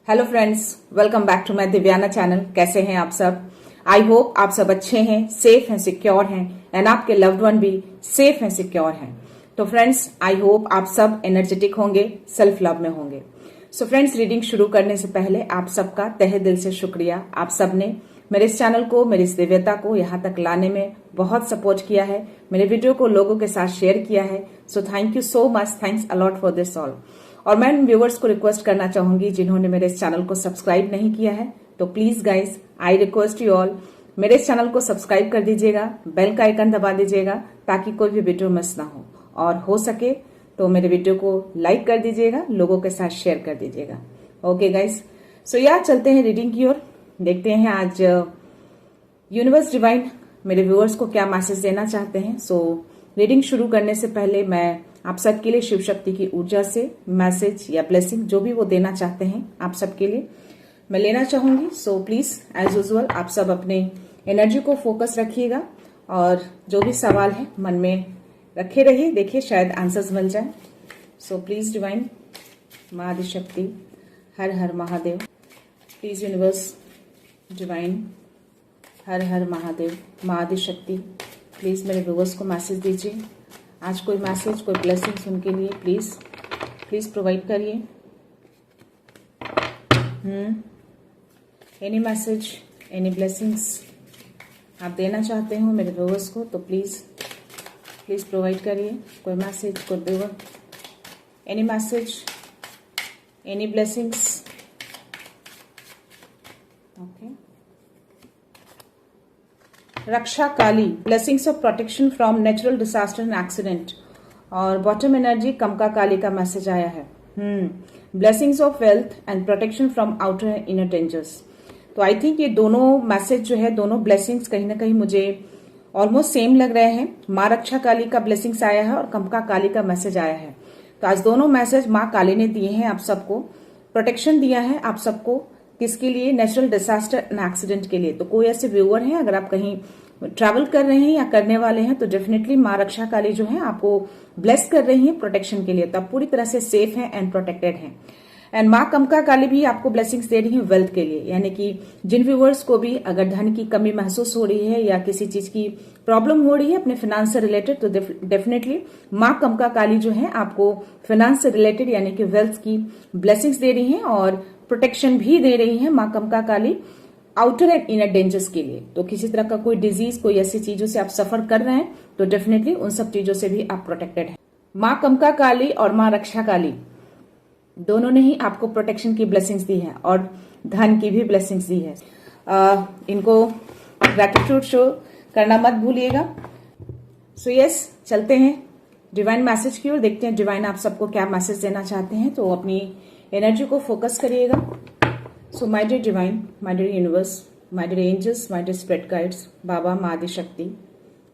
Hello friends, welcome back to my Divyana channel. कैसे हैं आप सब? आई होप आप सब अच्छे हैं, सेफ हैं, सिक्योर हैं एंड आपके लव्ड वन भी सेफ हैं, सिक्योर हैं। तो फ्रेंड्स, आई होप आप सब एनर्जेटिक होंगे, सेल्फ लव में होंगे। सो फ्रेंड्स, रीडिंग शुरू करने से पहले आप सबका तहे दिल से शुक्रिया। आप सबने मेरे इस चैनल को, मेरी इस दिव्यता को यहाँ तक लाने में बहुत सपोर्ट किया है, मेरे वीडियो को लोगों के साथ शेयर किया है। So thank you so much, thanks a lot for this all. और मैं व्यूवर्स को रिक्वेस्ट करना चाहूंगी जिन्होंने मेरे इस चैनल को सब्सक्राइब नहीं किया है, तो please guys, I request you all, मेरे इस चैनल को सब्सक्राइब कर दीजिएगा, बेल का आइकन दबा दीजिएगा ताकि कोई भी वीडियो मिस ना हो सके तो मेरे वीडियो को लाइक कर दीजिएगा, लोगों के साथ शेयर कर दीजिएगा। ओके गाइस, सो यार चलते हैं रीडिंग की ओर। देखते हैं आज यूनिवर्स डिवाइन मेरे व्यूअर्स को क्या मैसेज देना चाहते हैं। सो रीडिंग शुरू करने से पहले मैं आप सबके लिए शिव शक्ति की ऊर्जा से मैसेज या ब्लेसिंग जो भी वो देना चाहते हैं आप सबके लिए मैं लेना चाहूंगी। सो प्लीज एज यूजुअल आप सब अपने एनर्जी को फोकस रखिएगा और जो भी सवाल है मन में रखे रहिए, देखिए शायद आंसर्स मिल जाए। सो प्लीज डिवाइन, माँ आदिशक्ति, हर हर महादेव, प्लीज यूनिवर्स डिवाइन, हर हर महादेव, माँ आदिशक्ति, प्लीज मेरे व्यूअर्स को मैसेज दीजिए। आज कोई मैसेज, कोई ब्लेसिंग्स उनके लिए प्लीज प्रोवाइड करिए। एनी मैसेज, एनी ब्लेसिंग्स आप देना चाहते हो मेरे व्यूअर्स को तो प्लीज प्रोवाइड करिए। कोई मैसेज, कोई viewer, any message, any blessings. Okay, Raksha Kali, blessings of protection from natural disaster and accident. और बॉटम एनर्जी कमका काली का मैसेज आया है। Blessings of wealth and protection from outer and inner dangers. तो I think ये दोनों message जो है, दोनों ब्लेसिंग्स कहीं ना कहीं मुझे ऑलमोस्ट सेम लग रहे हैं। माँ रक्षा काली का ब्लेसिंग्स आया है और कमका काली का मैसेज आया है। तो आज दोनों मैसेज माँ काली ने दिए हैं आप सबको, प्रोटेक्शन दिया है आप सबको। किसके लिए? नेचुरल डिजास्टर एंड एक्सीडेंट के लिए। तो कोई ऐसे व्यूअर हैं, अगर आप कहीं ट्रैवल कर रहे हैं या करने वाले हैं तो डेफिनेटली माँ रक्षा काली जो है आपको ब्लेस कर रही है प्रोटेक्शन के लिए। तो आप पूरी तरह से सेफ हैं एंड प्रोटेक्टेड हैं। एंड माँ कमका काली भी आपको ब्लेसिंग्स दे रही है वेल्थ के लिए, यानी कि जिन व्यूअर्स को भी अगर धन की कमी महसूस हो रही है या किसी चीज की प्रॉब्लम हो रही है अपने फाइनेंस से रिलेटेड, तो डेफिनेटली माँ कमका काली जो है आपको फाइनेंस से रिलेटेड यानी कि वेल्थ की ब्लेसिंग्स दे रही है और प्रोटेक्शन भी दे रही है माँ कमका काली आउटर एंड इनर डेंजर्स के लिए। तो किसी तरह का कोई डिजीज, कोई ऐसी चीजों से आप सफर कर रहे हैं तो डेफिनेटली उन सब चीजों से भी आप प्रोटेक्टेड हैं। माँ कमका काली और माँ रक्षा काली दोनों ने ही आपको प्रोटेक्शन की ब्लेसिंग्स दी है और धन की भी ब्लेसिंग्स दी है। इनको ग्रैटिट्यूड शो करना मत भूलिएगा। सो यस, चलते हैं डिवाइन मैसेज की ओर, देखते हैं डिवाइन आप सबको क्या मैसेज देना चाहते हैं। तो अपनी एनर्जी को फोकस करिएगा। So my dear divine, my dear universe, my dear angels, my dear spirit guides, बाबा, माँ आदिशक्ति,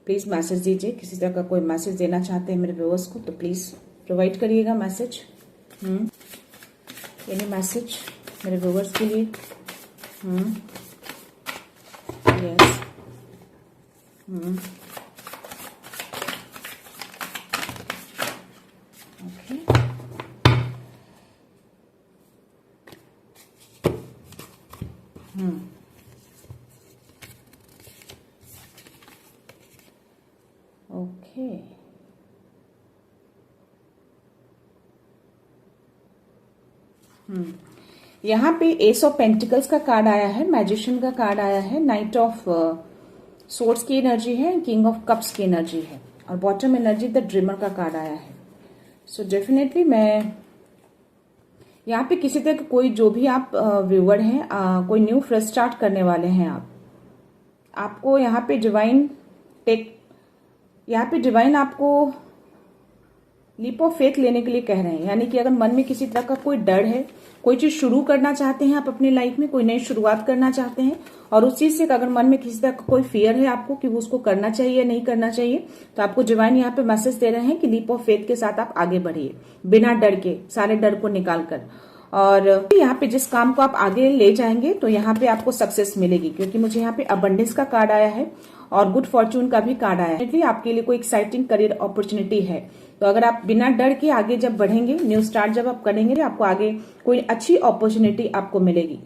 प्लीज मैसेज दीजिए। किसी तरह का कोई मैसेज देना चाहते हैं मेरे व्यूअर्स को तो प्लीज प्रोवाइड करिएगा मैसेज। एनी मैसेज मेरे व्यूअर्स के लिए। यस, ओके, ओके, यहाँ पे एस ऑफ पेंटिकल्स का कार्ड आया है, मैजिशियन का कार्ड आया है, नाइट ऑफ सोर्ड्स की एनर्जी है, किंग ऑफ कप्स की एनर्जी है और बॉटम एनर्जी द ड्रीमर का कार्ड आया है। सो डेफिनेटली मैं यहाँ पे किसी तरह कोई जो भी आप व्यूअर हैं, कोई न्यू फ्रेश स्टार्ट करने वाले हैं आपको यहाँ पे डिवाइन आपको लीप ऑफ फेथ लेने के लिए कह रहे हैं। यानी कि अगर मन में किसी तरह का कोई डर है, कोई चीज शुरू करना चाहते हैं आप अपनी लाइफ में, कोई नई शुरुआत करना चाहते हैं और उस चीज से अगर मन में किसी तरह का कोई फियर है आपको कि वो उसको करना चाहिए या नहीं करना चाहिए, तो आपको डिवाइन यहाँ पे मैसेज दे रहे हैं कि लीप ऑफ फेथ के साथ आप आगे बढ़िए, बिना डर के, सारे डर को निकाल कर। और यहाँ पे जिस काम को आप आगे ले जाएंगे तो यहाँ पे आपको सक्सेस मिलेगी, क्योंकि मुझे यहाँ पे अबंडेंस का कार्ड आया है और गुड फॉर्चून का भी कार्ड आया है। आपके लिए कोई एक्साइटिंग करियर अपॉर्चुनिटी है। तो अगर आप बिना डर के आगे जब बढ़ेंगे, न्यू स्टार्ट जब आप करेंगे, आपको आगे कोई अच्छी अपॉर्चुनिटी आपको मिलेगी।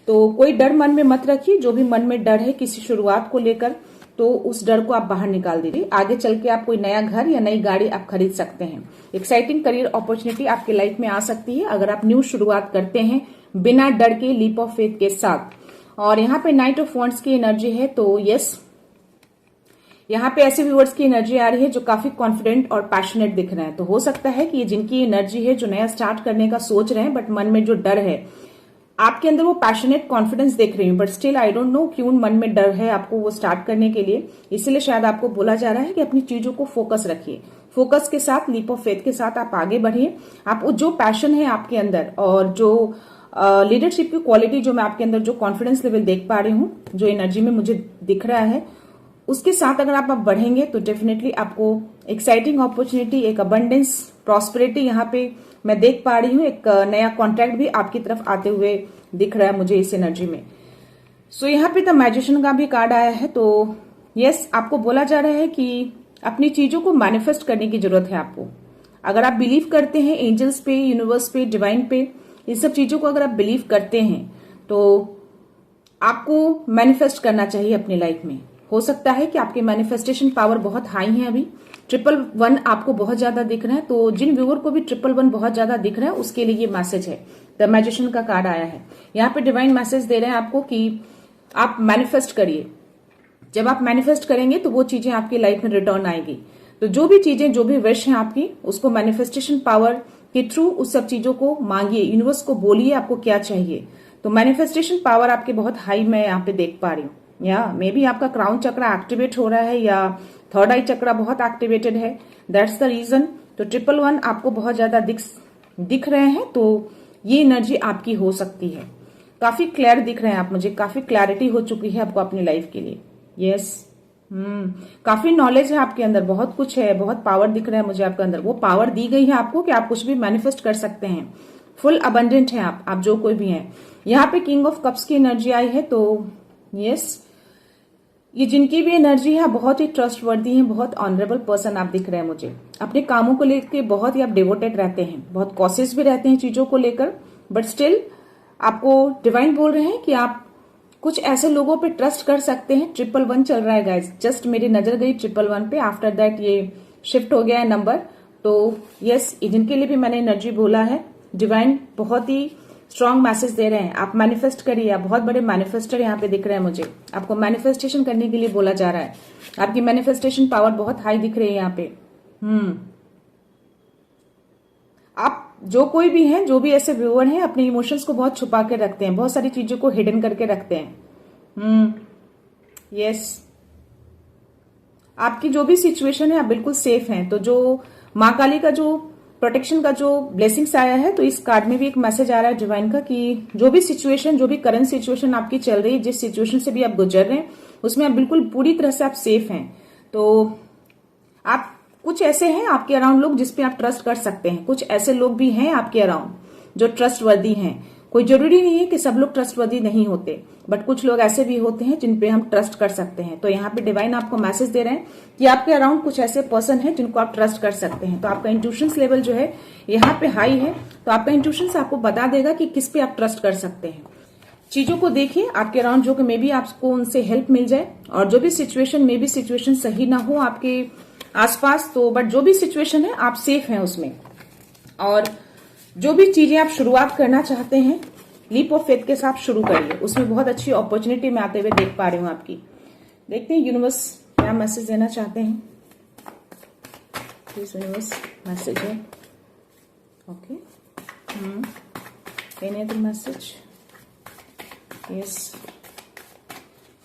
तो कोई डर मन में मत रखिए। जो भी मन में डर है किसी शुरुआत को लेकर, तो उस डर को आप बाहर निकाल दीजिए। आगे चल के आप कोई नया घर या नई गाड़ी आप खरीद सकते हैं। एक्साइटिंग करियर अपॉर्चुनिटी आपकी लाइफ में आ सकती है अगर आप न्यू शुरुआत करते हैं बिना डर के, लीप ऑफ फेथ के साथ। और यहाँ पे नाइट ऑफ वॉन्ड्स की एनर्जी है। तो यस, यहाँ पे ऐसे व्यूअर्स की एनर्जी आ रही है जो काफी कॉन्फिडेंट और पैशनेट दिख रहे हैं। तो हो सकता है कि ये जिनकी एनर्जी है, जो नया स्टार्ट करने का सोच रहे हैं बट मन में जो डर है, आपके अंदर वो पैशनेट कॉन्फिडेंस देख रही हूँ, but still I don't know क्यों मन में डर है आपको वो स्टार्ट करने के लिए। इसलिए शायद आपको बोला जा रहा है कि अपनी चीजों को फोकस रखिए। फोकस के साथ, लीप ऑफ फेथ के साथ आप आगे बढ़िए। आप जो पैशन है आपके अंदर और जो लीडरशिप की क्वालिटी जो मैं आपके अंदर जो कॉन्फिडेंस लेवल देख पा रही हूँ, जो एनर्जी में मुझे दिख रहा है, उसके साथ अगर आप बढ़ेंगे तो डेफिनेटली आपको एक्साइटिंग अपॉर्चुनिटी, एक अबंडेंस, प्रॉस्पेरिटी यहाँ पे मैं देख पा रही हूँ। एक नया कॉन्ट्रैक्ट भी आपकी तरफ आते हुए दिख रहा है मुझे इस एनर्जी में। सो यहाँ पे द मैजिशियन का भी कार्ड आया है। तो यस, आपको बोला जा रहा है कि अपनी चीजों को मैनिफेस्ट करने की जरूरत है आपको। अगर आप बिलीव करते हैं एंजल्स पे, यूनिवर्स पे, डिवाइन पे, इस सब चीजों को अगर आप बिलीव करते हैं तो आपको मैनिफेस्ट करना चाहिए अपनी लाइफ में। हो सकता है कि आपके मैनिफेस्टेशन पावर बहुत हाई है। अभी 111 आपको बहुत ज्यादा दिख रहा है। तो जिन व्यूअर को भी 111 बहुत ज्यादा दिख रहा है उसके लिए ये मैसेज है। द मैजिशियन का कार्ड आया है। यहाँ पे डिवाइन मैसेज दे रहे हैं आपको कि आप मैनिफेस्ट करिए। जब आप मैनिफेस्ट करेंगे तो वो चीजें आपकी लाइफ में रिटर्न आएगी। तो जो भी चीजें, जो भी विश है आपकी, उसको मैनिफेस्टेशन पावर के थ्रू उस सब चीजों को मांगिए। यूनिवर्स को बोलिए आपको क्या चाहिए। तो मैनिफेस्टेशन पावर आपके बहुत हाई मैं यहाँ पे देख पा रही हूँ। या मे बी आपका क्राउन चक्र एक्टिवेट हो रहा है या थर्ड आई चक्र बहुत एक्टिवेटेड है। That's the reason. तो 111 आपको बहुत ज्यादा दिख रहे हैं। तो ये एनर्जी आपकी हो सकती है। काफी क्लियर दिख रहे हैं आप मुझे, काफी क्लैरिटी हो चुकी है आपको अपनी लाइफ के लिए। यस, काफी नॉलेज है आपके अंदर, बहुत कुछ है, बहुत पावर दिख रहा है मुझे आपके अंदर। वो पावर दी गई है आपको कि आप कुछ भी मैनिफेस्ट कर सकते हैं। फुल अबंडेंट है आप जो कोई भी है। यहाँ पे किंग ऑफ कप्स की एनर्जी आई है। तो यस, ये जिनकी भी एनर्जी है बहुत ही ट्रस्टवर्दी है, बहुत ऑनरेबल पर्सन आप दिख रहे हैं मुझे। अपने कामों को लेकर बहुत ही आप डिवोटेड रहते हैं, बहुत कॉशियस भी रहते हैं चीजों को लेकर, बट स्टिल आपको डिवाइन बोल रहे हैं कि आप कुछ ऐसे लोगों पे ट्रस्ट कर सकते हैं। 111 चल रहा है गाइज, जस्ट मेरी नजर गई 111 पे। आफ्टर दैट ये शिफ्ट हो गया है नंबर। तो यस, जिनके लिए भी मैंने एनर्जी बोला है, डिवाइन बहुत ही स्ट्रॉन्ग मैसेज दे रहे हैं। आप मैनिफेस्ट करिए। आप बहुत बड़े मैनिफेस्टर यहाँ पे दिख रहे हैं मुझे। आपको मैनिफेस्टेशन करने के लिए बोला जा रहा है। आपकी मैनिफेस्टेशन पावर बहुत हाई दिख रही है यहाँ पे। आप जो कोई भी हैं, जो भी ऐसे व्यूअर हैं, अपने इमोशंस को बहुत छुपा के रखते हैं, बहुत सारी चीजों को हिडन करके रखते हैं। यस, आपकी जो भी सिचुएशन है आप बिल्कुल सेफ हैं। तो जो माँ काली का जो प्रोटेक्शन का जो ब्लेसिंग्स आया है, तो इस कार्ड में भी एक मैसेज आ रहा है डिवाइन का कि जो भी सिचुएशन, जो भी करंट सिचुएशन आपकी चल रही है, जिस सिचुएशन से भी आप गुजर रहे हैं, उसमें आप बिल्कुल पूरी तरह से आप सेफ हैं। तो आप कुछ ऐसे हैं आपके अराउंड लोग जिस पे आप ट्रस्ट कर सकते हैं। कुछ ऐसे लोग भी हैं आपके अराउंड जो ट्रस्टवर्दी हैं। कोई जरूरी नहीं है कि सब लोग ट्रस्टवर्दी नहीं होते, बट कुछ लोग ऐसे भी होते हैं जिन पे हम ट्रस्ट कर सकते हैं। तो यहाँ पे डिवाइन आपको मैसेज दे रहे हैं कि आपके अराउंड कुछ ऐसे पर्सन हैं जिनको आप ट्रस्ट कर सकते हैं। तो आपका इंट्यूशंस लेवल जो है यहाँ पे हाई है। तो आपका इंट्यूशंस आपको बता देगा कि किस पे आप ट्रस्ट कर सकते हैं। चीजों को देखिए आपके अराउंड, जो कि मे बी आपको उनसे हेल्प मिल जाए। और जो भी सिचुएशन, मे बी सिचुएशन सही ना हो आपके आसपास, तो बट जो भी सिचुएशन है आप सेफ हैं उसमें। और जो भी चीजें आप शुरुआत करना चाहते हैं, लीप ऑफ फेथ के साथ शुरू करिए। उसमें बहुत अच्छी अपॉर्चुनिटी में आते हुए देख पा रही हूं आपकी। देखते हैं यूनिवर्स क्या मैसेज देना चाहते हैं। प्लीज यूनिवर्स मैसेज है। Okay, any other message? Yes,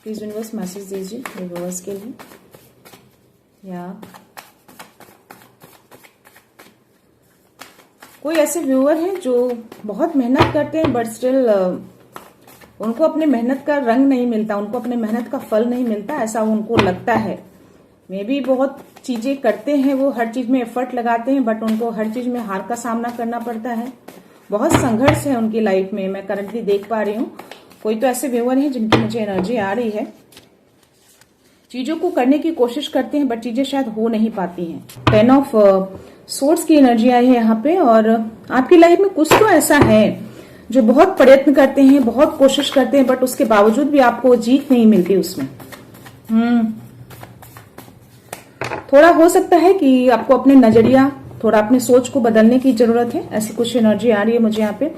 please universe message दीजिए व्यूअर्स के लिए। या कोई ऐसे व्यूअर हैं जो बहुत मेहनत करते हैं, बट स्टिल उनको अपने मेहनत का रंग नहीं मिलता, उनको अपने मेहनत का फल नहीं मिलता, ऐसा उनको लगता है। मे बी बहुत चीजें करते हैं, वो हर चीज में एफर्ट लगाते हैं, बट उनको हर चीज में हार का सामना करना पड़ता है। बहुत संघर्ष है उनकी लाइफ में, मैं करंटली देख पा रही हूँ। कोई तो ऐसे व्यूअर हैं जिनकी मुझे एनर्जी आ रही है चीजों को करने की कोशिश करते हैं बट चीजें शायद हो नहीं पाती हैं। 10 ऑफ सोर्स की एनर्जी आई है यहाँ पे, और आपकी लाइफ में कुछ तो ऐसा है जो बहुत प्रयत्न करते हैं, बहुत कोशिश करते हैं, बट उसके बावजूद भी आपको जीत नहीं मिलती उसमें। थोड़ा हो सकता है कि आपको अपने नजरिया, थोड़ा अपने सोच को बदलने की जरूरत है, ऐसी कुछ एनर्जी आ रही है मुझे यहाँ पे।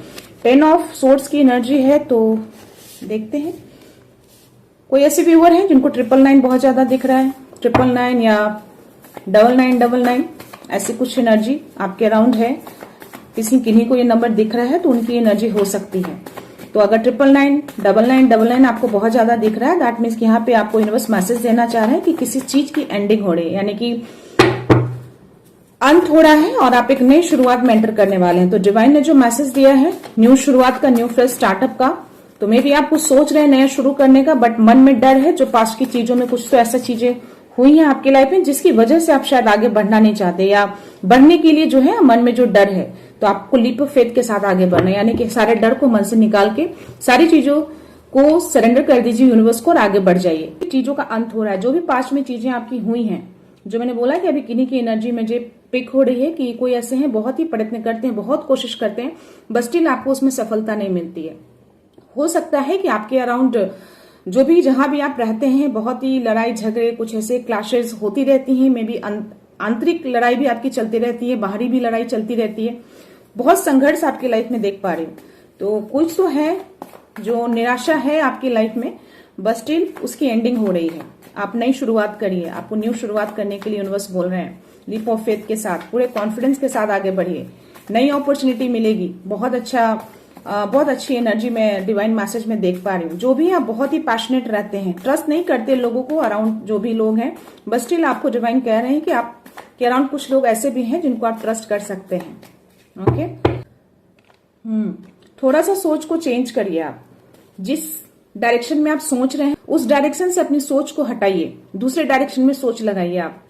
10 ऑफ सोर्स की एनर्जी है, तो देखते हैं कोई ऐसे व्यूअर हैं जिनको 999 बहुत ज्यादा दिख रहा है, 999 या 9999, ऐसी कुछ एनर्जी आपके अराउंड है। किन्हीं को ये नंबर दिख रहा है तो उनकी एनर्जी हो सकती है। तो अगर 999, 9999 आपको बहुत ज्यादा दिख रहा है, दैट मीन्स कि यहाँ पे आपको यूनिवर्स मैसेज देना चाह रहा है कि किसी चीज की एंडिंग हो रही है, यानी कि अंत हो रहा है और आप एक नई शुरुआत में एंटर करने वाले हैं। तो डिवाइन ने जो मैसेज दिया है न्यू शुरुआत का, न्यू फ्रेश स्टार्टअप का, तो मे भी आप कुछ सोच रहे हैं नया शुरू करने का, बट मन में डर है, जो पास्ट की चीजों में कुछ तो ऐसा चीजें हुई हैं आपकी लाइफ में जिसकी वजह से आप शायद आगे बढ़ना नहीं चाहते, या बढ़ने के लिए जो है मन में जो डर है, तो आपको लीप ऑफ फेथ के साथ आगे बढ़ना है, यानी कि सारे डर को मन से निकाल के सारी चीजों को सरेंडर कर दीजिए यूनिवर्स को और आगे बढ़ जाइए। चीजों का अंत हो रहा है, जो भी पास्ट में चीजें आपकी हुई हैं, जो मैंने बोला कि अभी किन्हीं की एनर्जी में जो पिक हो रही है कि कोई ऐसे हैं बहुत ही प्रयत्न करते हैं, बहुत कोशिश करते हैं, बस स्टिल आपको उसमें सफलता नहीं मिलती है। हो सकता है कि आपके अराउंड जो भी जहां भी आप रहते हैं बहुत ही लड़ाई झगड़े, कुछ ऐसे क्लैशेस होती रहती हैं, मे बी आंतरिक लड़ाई भी आपकी चलती रहती है, बाहरी भी लड़ाई चलती रहती है, बहुत संघर्ष आपकी लाइफ में देख पा रही हूँ। तो कुछ तो है जो निराशा है आपकी लाइफ में, बस स्टिल उसकी एंडिंग हो रही है। आप नई शुरुआत करिए, आपको न्यू शुरुआत करने के लिए यूनिवर्स बोल रहे हैं, लीप ऑफ फेथ के साथ, पूरे कॉन्फिडेंस के साथ आगे बढ़िए, नई अपॉर्चुनिटी मिलेगी। बहुत अच्छी एनर्जी में डिवाइन मैसेज में देख पा रही हूँ। जो भी आप बहुत ही पैशनेट रहते हैं, ट्रस्ट नहीं करते लोगों को, अराउंड जो भी लोग हैं, बस स्टिल आपको डिवाइन कह रहे हैं कि आपके अराउंड कुछ लोग ऐसे भी हैं जिनको आप ट्रस्ट कर सकते हैं। ओके, थोड़ा सा सोच को चेंज करिए। आप जिस डायरेक्शन में आप सोच रहे हैं उस डायरेक्शन से अपनी सोच को हटाइए, दूसरे डायरेक्शन में सोच लगाइए। आप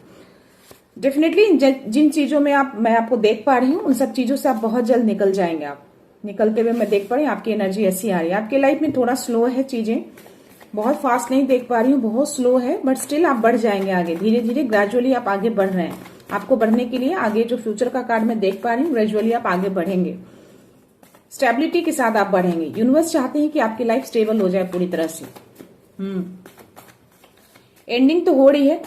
डेफिनेटली जिन चीजों में मैं आपको देख पा रही हूँ, उन सब चीजों से आप बहुत जल्द निकल जाएंगे। आप निकलते हुए मैं देख पा रही हूँ, आपकी एनर्जी ऐसी आ रही है। आपकी लाइफ में थोड़ा स्लो है चीजें, बहुत फास्ट नहीं देख पा रही हूँ, बहुत स्लो है, बट स्टिल आप बढ़ जाएंगे आगे, धीरे धीरे ग्रेजुअली आप आगे बढ़ रहे हैं। आपको बढ़ने के लिए आगे जो फ्यूचर का कार्ड मैं देख पा रही हूँ, ग्रेजुअली आप आगे बढ़ेंगे, स्टेबिलिटी के साथ आप बढ़ेंगे। यूनिवर्स चाहते हैं कि आपकी लाइफ स्टेबल हो जाए पूरी तरह से। एंडिंग तो हो रही है,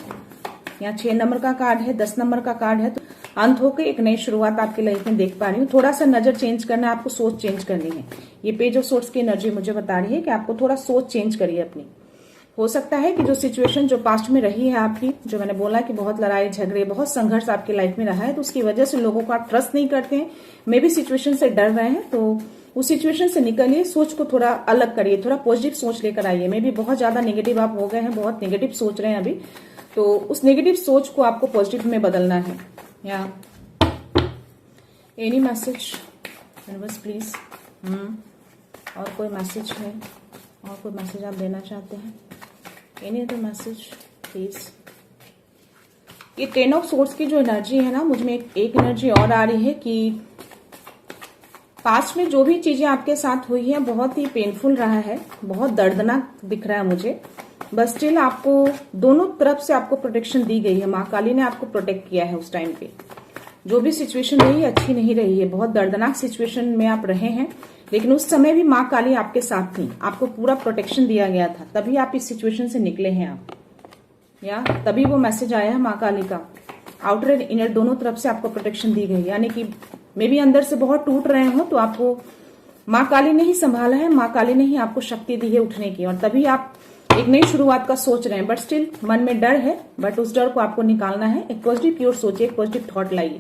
यहाँ 6 नंबर का कार्ड है, 10 नंबर का कार्ड है, तो अंत होकर एक नई शुरुआत आपकी लाइफ में देख पा रही हूँ। थोड़ा सा नजर चेंज करना है आपको, सोच चेंज करनी है। ये पेज ऑफ सोर्स की एनर्जी मुझे बता रही है कि आपको थोड़ा सोच चेंज करिए अपनी। हो सकता है कि जो सिचुएशन जो पास्ट में रही है आपकी, जो मैंने बोला कि बहुत लड़ाई झगड़े, बहुत संघर्ष आपकी लाइफ में रहा है, तो उसकी वजह से लोगों को आप ट्रस्ट नहीं करते हैं, मे भी सिचुएशन से डर रहे हैं, तो उस सिचुएशन से निकलिए, सोच को थोड़ा अलग करिए, थोड़ा पॉजिटिव सोच लेकर आइए। मे भी बहुत ज्यादा नेगेटिव आप हो गए हैं, बहुत नेगेटिव सोच रहे हैं अभी, तो उस नेगेटिव सोच को आपको पॉजिटिव में बदलना है। या एनी मैसेज यूनिवर्स प्लीज, और कोई मैसेज है, और कोई मैसेज आप देना चाहते हैं, एनी अदर मैसेज प्लीज। ये 10 ऑफ सोर्स की जो एनर्जी है ना, मुझमें एक एनर्जी और आ रही है कि पास्ट में जो भी चीजें आपके साथ हुई है बहुत ही पेनफुल रहा है, बहुत दर्दनाक दिख रहा है मुझे, बस स्टिल आपको दोनों तरफ से आपको प्रोटेक्शन दी गई है। माँ काली ने आपको प्रोटेक्ट किया है। उस टाइम पे जो भी सिचुएशन रही है अच्छी नहीं रही है, बहुत दर्दनाक सिचुएशन में आप रहे हैं, लेकिन उस समय भी माँ काली आपके साथ थी, आपको पूरा प्रोटेक्शन दिया गया था, तभी आप इस सिचुएशन से निकले हैं आप, या तभी वो मैसेज आया है माँ काली का। आउटर एंड इनर दोनों तरफ से आपको प्रोटेक्शन दी गई, यानी कि मे भी अंदर से बहुत टूट रहे हो, तो आपको माँ काली ने ही संभाला है, माँ काली ने ही आपको शक्ति दी है उठने की, और तभी आप एक नई शुरुआत का सोच रहे हैं, बट स्टिल मन में डर है, बट उस डर को आपको निकालना है। एक पॉजिटिव प्योर सोचिए, एक पॉजिटिव थॉट लाइए,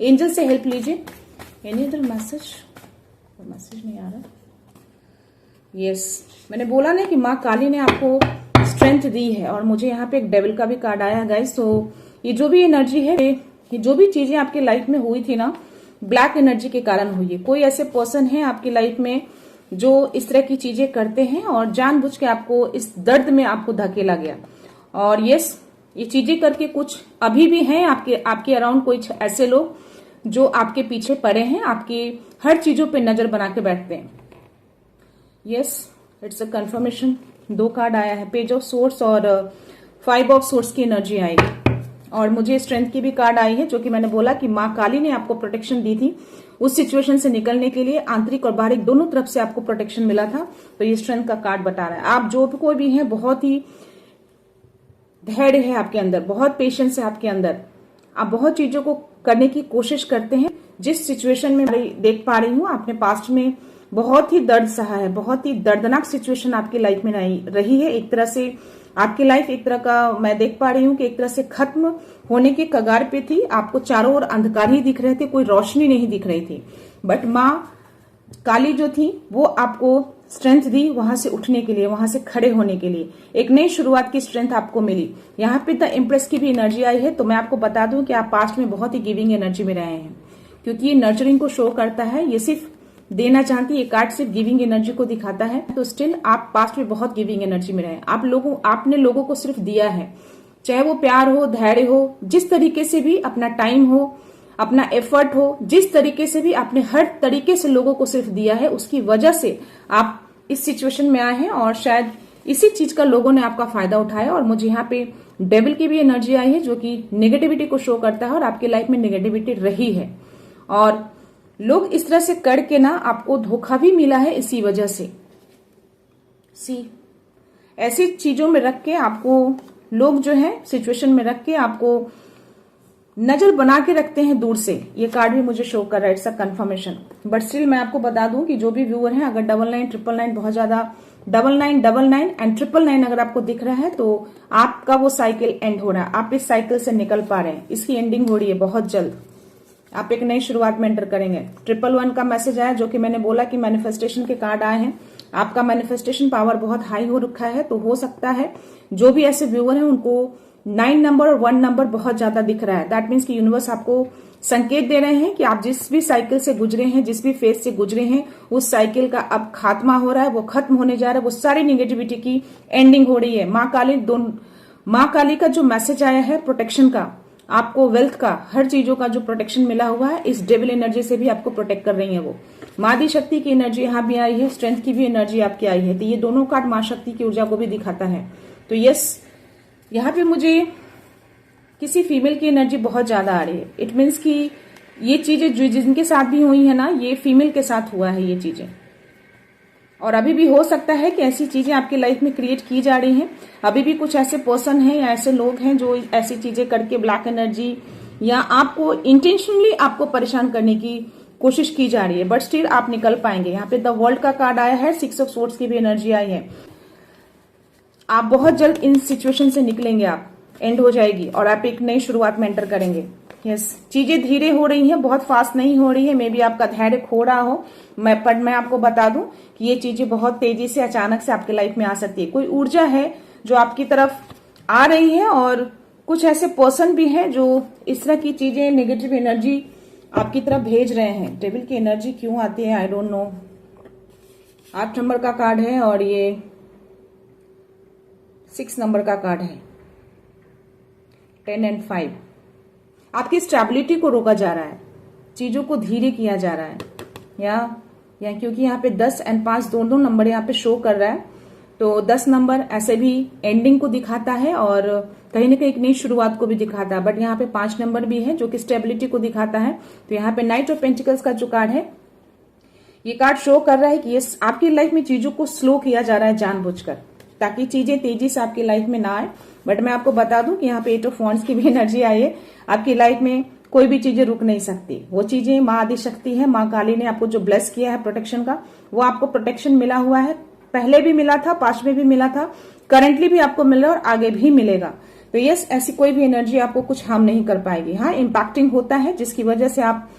एंजल से हेल्प लीजिए। Any other message? मैसेज नहीं आ रहा। यस, मैंने बोला ना कि माँ काली ने आपको स्ट्रेंथ दी है, और मुझे यहाँ पे एक डेविल का भी कार्ड आया है गाइस। तो ये जो भी एनर्जी है, ये जो भी चीजें आपकी लाइफ में हुई थी ना, ब्लैक एनर्जी के कारण हुई है। कोई ऐसे पर्सन है आपकी लाइफ में जो इस तरह की चीजें करते हैं और जानबूझ के आपको इस दर्द में आपको धकेला गया। और यस, ये चीजें करके कुछ अभी भी हैं आपके अराउंड कुछ ऐसे लोग जो आपके पीछे पड़े हैं, आपकी हर चीजों पे नजर बना के बैठते हैं। Yes, it's a confirmation. 2 card आया है, पेज ऑफ सोर्स और 5 ऑफ सोर्स की एनर्जी आएगी और मुझे स्ट्रेंथ की भी कार्ड आई है, जो कि मैंने बोला कि माँ काली ने आपको प्रोटेक्शन दी थी उस सिचुएशन से निकलने के लिए। आंतरिक और बाहरिक दोनों तरफ से आपको प्रोटेक्शन मिला था, तो ये स्ट्रेंथ का कार्ड बता रहा है। आप जो भी कोई भी है, बहुत ही धैर्य है आपके अंदर, बहुत पेशेंस है आपके अंदर, आप बहुत चीजों को करने की कोशिश करते हैं। जिस सिचुएशन में मैं देख पा रही हूँ, आपने पास्ट में बहुत ही दर्द सहा है, बहुत ही दर्दनाक सिचुएशन आपकी लाइफ में रही है। एक तरह से आपकी लाइफ एक तरह का मैं देख पा रही हूँ कि एक तरह से खत्म होने के कगार पे थी। आपको चारों ओर अंधकार ही दिख रहे थे, कोई रोशनी नहीं दिख रही थी। बट माँ काली जो थी वो आपको स्ट्रेंथ दी वहां से उठने के लिए, वहां से खड़े होने के लिए। एक नई शुरुआत की स्ट्रेंथ आपको मिली। यहाँ पे द इम्प्रेस की भी एनर्जी आई है, तो मैं आपको बता दूं कि आप पास्ट में बहुत ही गिविंग एनर्जी में रहे हैं, क्योंकि ये नर्चरिंग को शो करता है। ये सिर्फ देना चाहती है, ये कार्ड सिर्फ गिविंग एनर्जी को दिखाता है। तो स्टिल आप पास्ट में बहुत गिविंग एनर्जी में रहे। आपने लोगों को सिर्फ दिया है, चाहे वो प्यार हो, धैर्य हो, जिस तरीके से भी, अपना टाइम हो, अपना एफर्ट हो, जिस तरीके से भी आपने हर तरीके से लोगों को सिर्फ दिया है। उसकी वजह से आप इस सिचुएशन में आए हैं और शायद इसी चीज का लोगों ने आपका फायदा उठाया। और मुझे यहाँ पे डेविल की भी एनर्जी आई है, जो कि नेगेटिविटी को शो करता है और आपकी लाइफ में नेगेटिविटी रही है और लोग इस तरह से करके ना आपको धोखा भी मिला है इसी वजह से। ऐसी चीजों में रख के आपको लोग जो है सिचुएशन में रख के आपको नजर बना के रखते हैं दूर से। ये कार्ड भी मुझे शो कर रहा है, it's a confirmation. But still मैं आपको बता दूं कि जो भी व्यूअर हैं, अगर 99 999 बहुत ज्यादा 9999 एंड 999 अगर आपको दिख रहा है, तो आपका वो साइकिल एंड हो रहा है। आप इस साइकिल से निकल पा रहे हैं, इसकी एंडिंग हो रही है बहुत जल्द। आप एक नई शुरुआत में एंटर करेंगे। 111 का मैसेज आया, जो कि मैंने बोला कि मैनिफेस्टेशन के कार्ड आए हैं। आपका मैनिफेस्टेशन पावर बहुत हाई हो रखा है, तो हो सकता है जो भी ऐसे व्यूअर हैं उनको 9 नंबर और 1 नंबर बहुत ज्यादा दिख रहा है। दैट मीन्स कि यूनिवर्स आपको संकेत दे रहे हैं कि आप जिस भी साइकिल से गुजरे हैं, जिस भी फेज से गुजरे हैं, उस साइकिल का अब खात्मा हो रहा है, वो खत्म होने जा रहा है। वो सारी निगेटिविटी की एंडिंग हो रही है। माँ काली का जो मैसेज आया है प्रोटेक्शन का, आपको वेल्थ का, हर चीजों का जो प्रोटेक्शन मिला हुआ है, इस डेविल एनर्जी से भी आपको प्रोटेक्ट कर रही है वो। माँ आदि शक्ति की एनर्जी यहाँ भी आई है, स्ट्रेंथ की भी एनर्जी आपकी आई है। तो ये दोनों कार्ड माँ शक्ति की ऊर्जा को भी दिखाता है। तो यस, यहाँ पे मुझे किसी फीमेल की एनर्जी बहुत ज्यादा आ रही है। इट मीन्स कि ये चीजें जो जिनके साथ भी हुई है ना, ये फीमेल के साथ हुआ है ये चीजें, और अभी भी हो सकता है कि ऐसी चीजें आपकी लाइफ में क्रिएट की जा रही हैं। अभी भी कुछ ऐसे पर्सन हैं या ऐसे लोग हैं जो ऐसी चीजें करके ब्लैक एनर्जी या आपको इंटेंशनली आपको परेशान करने की कोशिश की जा रही है। बट स्टिल आप निकल पाएंगे। यहाँ पे द वर्ल्ड का कार्ड आया है, 6 ऑफ सोर्ड्स की भी एनर्जी आई है। आप बहुत जल्द इन सिचुएशन से निकलेंगे, आप एंड हो जाएगी और आप एक नई शुरुआत में एंटर करेंगे। यस, चीजें धीरे हो रही हैं, बहुत फास्ट नहीं हो रही है। मे बी आपका धैर्य खो रहा हो, मैं आपको बता दूं कि ये चीजें बहुत तेजी से अचानक से आपके लाइफ में आ सकती है। कोई ऊर्जा है जो आपकी तरफ आ रही है और कुछ ऐसे पर्सन भी हैं जो इस तरह की चीजें, नेगेटिव एनर्जी आपकी तरफ भेज रहे हैं। डेविल की एनर्जी क्यों आती है, आई डोंट नो। 8 नंबर का कार्ड है और ये 6 नंबर का कार्ड है, 10 एंड 5। आपकी स्टेबिलिटी को रोका जा रहा है, चीजों को धीरे किया जा रहा है, या क्योंकि यहाँ पे 10 एंड 5 दोनों नंबर यहाँ पे शो कर रहा है। तो 10 नंबर ऐसे भी एंडिंग को दिखाता है और कहीं ना कहीं एक नई शुरुआत को भी दिखाता है। बट यहाँ पे 5 नंबर भी है जो कि स्टेबिलिटी को दिखाता है। तो यहाँ पे नाइट ऑफ पेंटिकल्स का जो कार्ड है, ये कार्ड शो कर रहा है कि ये आपकी लाइफ में चीजों को स्लो किया जा रहा है जानबूझकर, ताकि चीजें तेजी से आपकी लाइफ में ना आए। बट मैं आपको बता दूं कि यहाँ पे 8 ऑफ वांड्स की भी एनर्जी आई है। आपकी लाइफ में कोई भी चीजें रुक नहीं सकती। वो चीजें माँ आदि शक्ति है, माँ काली ने आपको जो ब्लेस किया है प्रोटेक्शन का, वो आपको प्रोटेक्शन मिला हुआ है। पहले भी मिला था, पास्ट में भी मिला था, करंटली भी आपको मिल रहा है और आगे भी मिलेगा। तो यस, ऐसी कोई भी एनर्जी आपको कुछ हार्म नहीं कर पाएगी। हाँ, इम्पैक्टिंग होता है, जिसकी वजह से आप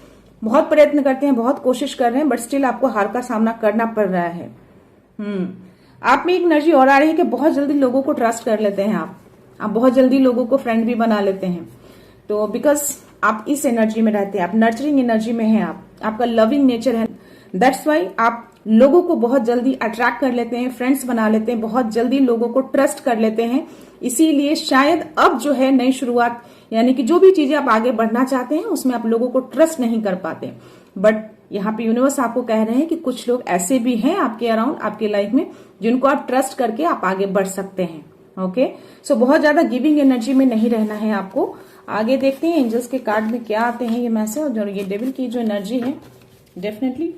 बहुत प्रयत्न करते हैं, बहुत कोशिश कर रहे हैं, बट स्टिल आपको हार का सामना करना पड़ रहा है। आप में एक एनर्जी और आ रही है कि बहुत जल्दी लोगों को ट्रस्ट कर लेते हैं आप बहुत जल्दी लोगों को फ्रेंड भी बना लेते हैं। तो बिकॉज आप इस एनर्जी में रहते हैं, आप नर्चरिंग एनर्जी में हैं, आपका लविंग नेचर है। दैट्स वाई आप लोगों को बहुत जल्दी अट्रैक्ट कर लेते हैं, फ्रेंड्स बना लेते हैं, बहुत जल्दी लोगों को ट्रस्ट कर लेते हैं। इसीलिए शायद अब जो है नई शुरुआत, यानी कि जो भी चीजें आप आगे बढ़ना चाहते हैं उसमें आप लोगों को ट्रस्ट नहीं कर पाते। बट यहाँ पे यूनिवर्स आपको कह रहे हैं कि कुछ लोग ऐसे भी हैं आपके अराउंड, आपकी लाइफ में, जिनको आप ट्रस्ट करके आप आगे बढ़ सकते हैं। ओके, सो बहुत ज्यादा गिविंग एनर्जी में नहीं रहना है आपको। आगे देखते हैं एंजल्स के कार्ड में क्या आते हैं ये मैसेज। और ये डेविल की जो एनर्जी है, डेफिनेटली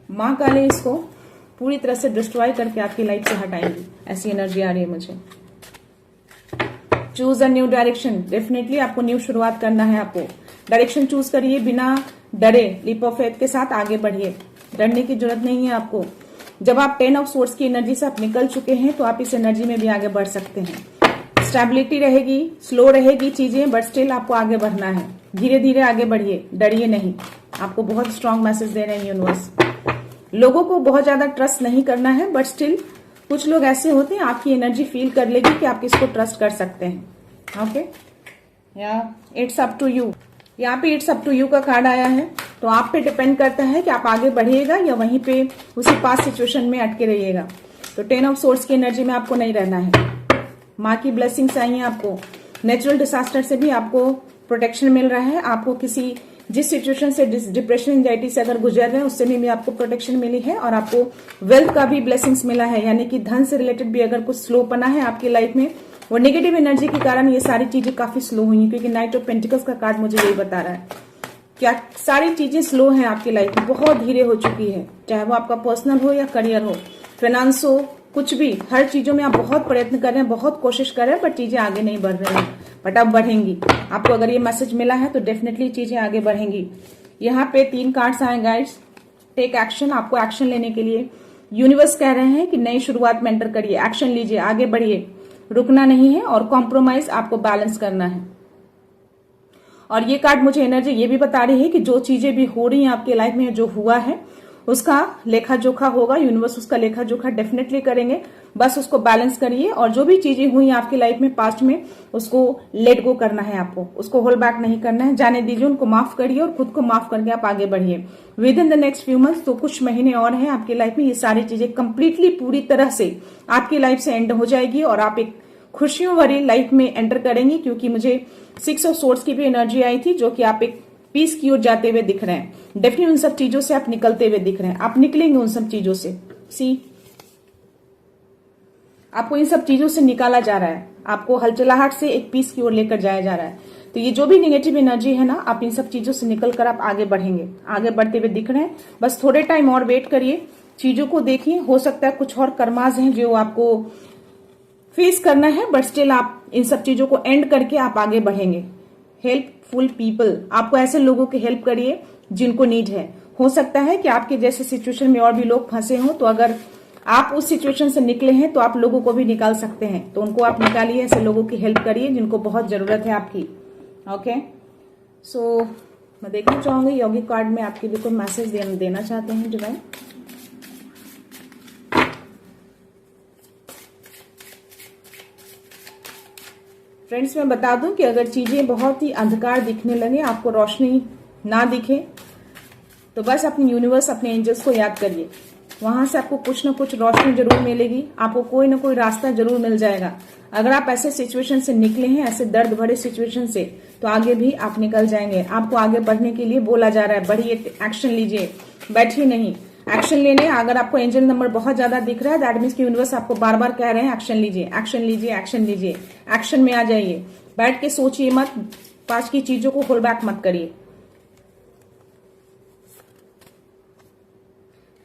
माँ काली इसको पूरी तरह से डिस्ट्रॉय करके आपकी लाइफ से हटाएंगी, ऐसी एनर्जी आ रही है मुझे। Choose a new direction, definitely आपको न्यू शुरुआत करना है। आपको डायरेक्शन चूज करिए, बिना डरे लीप ऑफ फेथ के साथ आगे बढ़िए, डरने की जरूरत नहीं है आपको। जब आप 10 ऑफ सोर्स की एनर्जी से आप निकल चुके हैं तो आप इस एनर्जी में भी आगे बढ़ सकते हैं। स्टेबिलिटी रहेगी, स्लो रहेगी चीजें, बट स्टिल आपको आगे बढ़ना है। धीरे धीरे आगे बढ़िए, डरिए नहीं। आपको बहुत स्ट्रांग मैसेज दे रहे हैं यूनिवर्स। लोगों को बहुत ज्यादा ट्रस्ट नहीं करना है, बट स्टिल कुछ लोग ऐसे होते हैं आपकी एनर्जी फील कर लेगी कि आप किसको ट्रस्ट कर सकते हैं। ओके, या इट्स अप टू यू। यहाँ पे इट्स अप टू यू का कार्ड आया है, तो आप पे डिपेंड करता है कि आप आगे बढ़िएगा या वहीं पे उसी पास सिचुएशन में अटके रहिएगा। तो 10 ऑफ सोर्स की एनर्जी में आपको नहीं रहना है। माँ की ब्लेसिंग्स आई हैं आपको। नेचुरल डिजास्टर से भी आपको प्रोटेक्शन मिल रहा है। आपको किसी जिस सिचुएशन से डिप्रेशन एंजाइटी से अगर गुजर रहे हैं उससे भी आपको प्रोटेक्शन मिली है। और आपको वेल्थ का भी ब्लेसिंग्स मिला है, यानी कि धन से रिलेटेड भी अगर कुछ स्लोपना है आपकी लाइफ में, वो नेगेटिव एनर्जी के कारण ये सारी चीजें काफी स्लो हुई हैं। क्योंकि नाइट ऑफ पेंटिकल्स का कार्ड मुझे यही बता रहा है, क्या सारी चीजें स्लो हैं आपकी लाइफ में, बहुत धीरे हो चुकी है। चाहे वो आपका पर्सनल हो या करियर हो, फाइनेंस हो, कुछ भी, हर चीजों में आप बहुत प्रयत्न कर रहे हैं, बहुत कोशिश कर रहे हैं, बट चीजें आगे नहीं बढ़ रही हैं। बट अब बढ़ेंगी। आपको अगर ये मैसेज मिला है तो डेफिनेटली चीजें आगे बढ़ेंगी। यहाँ पे 3 कार्ड्स आए गाइड्स। टेक एक्शन, आपको एक्शन लेने के लिए यूनिवर्स कह रहे हैं कि नई शुरुआत में एंटर करिए, एक्शन लीजिए, आगे बढ़िए, रुकना नहीं है। और कॉम्प्रोमाइज आपको बैलेंस करना है। और ये कार्ड मुझे एनर्जी ये भी बता रही है कि जो चीजें भी हो रही हैं आपकी लाइफ में, जो हुआ है उसका लेखा जोखा होगा, यूनिवर्स उसका लेखा जोखा डेफिनेटली करेंगे। बस उसको बैलेंस करिए। और जो भी चीजें हुई आपकी लाइफ में पास्ट में, उसको लेट गो करना है आपको, उसको होल्ड बैक नहीं करना है, जाने दीजिए, उनको माफ करिए और खुद को माफ करके आप आगे बढ़िए। With in the next few months, तो कुछ महीने और हैं आपकी लाइफ में, ये सारी चीजें कंप्लीटली पूरी तरह से आपकी लाइफ से एंड हो जाएगी और आप एक खुशियों भरी लाइफ में एंटर करेंगी। क्योंकि मुझे 6 ऑफ सोर्स की भी एनर्जी आई थी, जो कि आप एक पीस की ओर जाते हुए दिख रहे हैं। डेफिनेटली उन सब चीजों से आप निकलते हुए दिख रहे हैं, आप निकलेंगे उन सब चीजों से। आपको इन सब चीजों से निकाला जा रहा है, आपको हलचलाहट से एक पीस की ओर लेकर जाया जा रहा है। तो ये जो भी नेगेटिव एनर्जी है ना, आप इन सब चीजों से निकलकर आप आगे बढ़ेंगे, आगे बढ़ते हुए दिख रहे हैं। बस थोड़े टाइम और वेट करिए, चीजों को देखिए। हो सकता है कुछ और कर्माज हैं जो आपको फेस करना है, बट स्टिल आप इन सब चीजों को एंड करके आप आगे बढ़ेंगे। हेल्पफुल पीपल, आपको ऐसे लोगों की हेल्प करिए जिनको नीड है। हो सकता है कि आपके जैसे सिचुएशन में और भी लोग फंसे हों, तो अगर आप उस सिचुएशन से निकले हैं तो आप लोगों को भी निकाल सकते हैं। तो उनको आप निकालिए, ऐसे लोगों की हेल्प करिए जिनको बहुत जरूरत है आपकी। ओके, सो मैं देखना चाहूंगी यौगिक कार्ड में आपके लिए कोई मैसेज देना चाहते हैं डिवाइन। फ्रेंड्स, मैं बता दूं कि अगर चीजें बहुत ही अंधकार दिखने लगे, आपको रोशनी ना दिखे, तो बस अपने यूनिवर्स, अपने एंजल्स को याद करिए। वहां से आपको कुछ ना कुछ रोशनी जरूर मिलेगी, आपको कोई ना कोई रास्ता जरूर मिल जाएगा। अगर आप ऐसे सिचुएशन से निकले हैं, ऐसे दर्द भरे सिचुएशन से, तो आगे भी आप निकल जाएंगे। आपको आगे बढ़ने के लिए बोला जा रहा है, बढ़िए, एक्शन लीजिए, बैठिए नहीं, एक्शन लेने। अगर आपको एंजल नंबर बहुत ज्यादा दिख रहा है, दैट मीन्स कि यूनिवर्स आपको बार बार कह रहे हैं एक्शन लीजिए, एक्शन लीजिए, एक्शन लीजिए, एक्शन में आ जाइए। बैठ के सोचिए मत, पास की चीजों को होल्ड बैक मत करिए।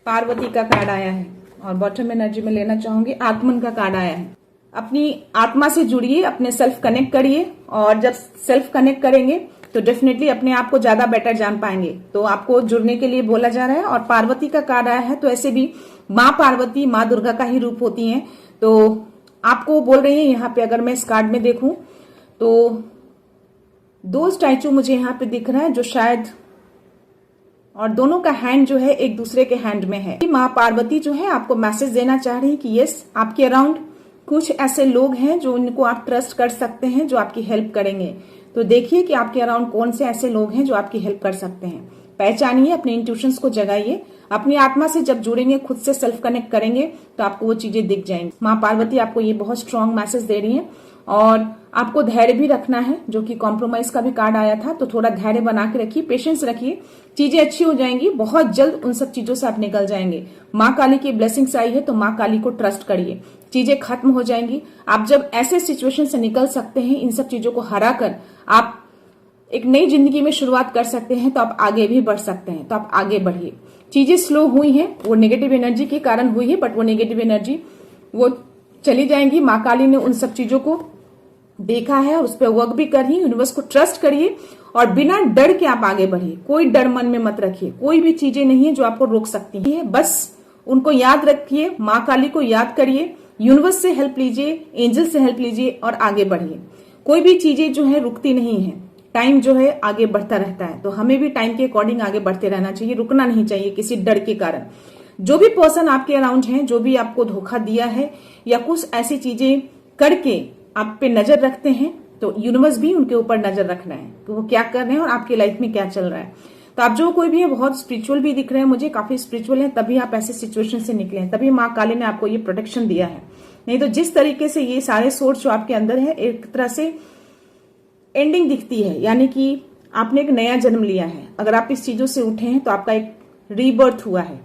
पार्वती का कार्ड आया है और बॉटम एनर्जी में लेना चाहूंगी आत्मन का कार्ड आया है। अपनी आत्मा से जुड़िए, अपने सेल्फ कनेक्ट करिए। और जब सेल्फ कनेक्ट करेंगे तो डेफिनेटली अपने आप को ज्यादा बेटर जान पाएंगे। तो आपको जुड़ने के लिए बोला जा रहा है। और पार्वती का कार्ड आया है, तो ऐसे भी माँ पार्वती माँ दुर्गा का ही रूप होती हैं। तो आपको बोल रही है यहाँ पे, अगर मैं इस कार्ड में देखूं तो 2 स्टैचू मुझे यहाँ पे दिख रहा है, जो शायद, और दोनों का हैंड जो है एक दूसरे के हैंड में है। माँ पार्वती जो है आपको मैसेज देना चाह रही है कि यस, आपके अराउंड कुछ ऐसे लोग हैं जो उनको आप ट्रस्ट कर सकते हैं, जो आपकी हेल्प करेंगे। तो देखिए कि आपके अराउंड कौन से ऐसे लोग हैं जो आपकी हेल्प कर सकते हैं। पहचानिए, अपने इंट्यूशंस को जगाइए। अपनी आत्मा से जब जुड़ेंगे, खुद से सेल्फ कनेक्ट करेंगे तो आपको वो चीजें दिख जाएंगी। माँ पार्वती आपको ये बहुत स्ट्रांग मैसेज दे रही है और आपको धैर्य भी रखना है, जो कि कॉम्प्रोमाइज का भी कार्ड आया था। तो थोड़ा धैर्य बना के रखिए, पेशेंस रखिए, चीजें अच्छी हो जाएंगी। बहुत जल्द उन सब चीजों से आप निकल जाएंगे। माँ काली की ब्लेसिंग्स आई है तो माँ काली को ट्रस्ट करिए, चीजें खत्म हो जाएंगी। आप जब ऐसे सिचुएशन से निकल सकते हैं, इन सब चीजों को हरा कर आप एक नई जिंदगी में शुरुआत कर सकते हैं, तो आप आगे भी बढ़ सकते हैं। तो आप आगे बढ़िए। चीजें स्लो हुई हैं, वो नेगेटिव एनर्जी के कारण हुई है, बट वो नेगेटिव एनर्जी वो चली जाएंगी। माँ काली ने उन सब चीजों को देखा है और उस पर वर्क भी करिए। यूनिवर्स को ट्रस्ट करिए और बिना डर के आप आगे बढ़िए। कोई डर मन में मत रखिए। कोई भी चीजें नहीं है जो आपको रोक सकती है, बस उनको याद रखिए। माँ काली को याद करिए, यूनिवर्स से हेल्प लीजिए, एंजल से हेल्प लीजिए और आगे बढ़िए। कोई भी चीजें जो है रुकती नहीं है, टाइम जो है आगे बढ़ता रहता है। तो हमें भी टाइम के अकॉर्डिंग आगे बढ़ते रहना चाहिए, रुकना नहीं चाहिए किसी डर के कारण। जो भी पर्सन आपके अराउंड हैं, जो भी आपको धोखा दिया है या कुछ ऐसी चीजें करके आप पे नजर रखते हैं, तो यूनिवर्स भी उनके ऊपर नजर रखना है कि वो क्या कर रहे हैं और आपकी लाइफ में क्या चल रहा है। तो आप जो कोई भी है, बहुत स्पिरिचुअल भी दिख रहे हैं मुझे, काफी स्पिरिचुअल है, तभी आप ऐसे सिचुएशन से निकले हैं, तभी माँ काली ने आपको ये प्रोटेक्शन दिया है। नहीं तो जिस तरीके से ये सारे सोर्स जो आपके अंदर है, एक तरह से एंडिंग दिखती है, यानी कि आपने एक नया जन्म लिया है। अगर आप इस चीजों से उठे हैं तो आपका एक रीबर्थ हुआ है,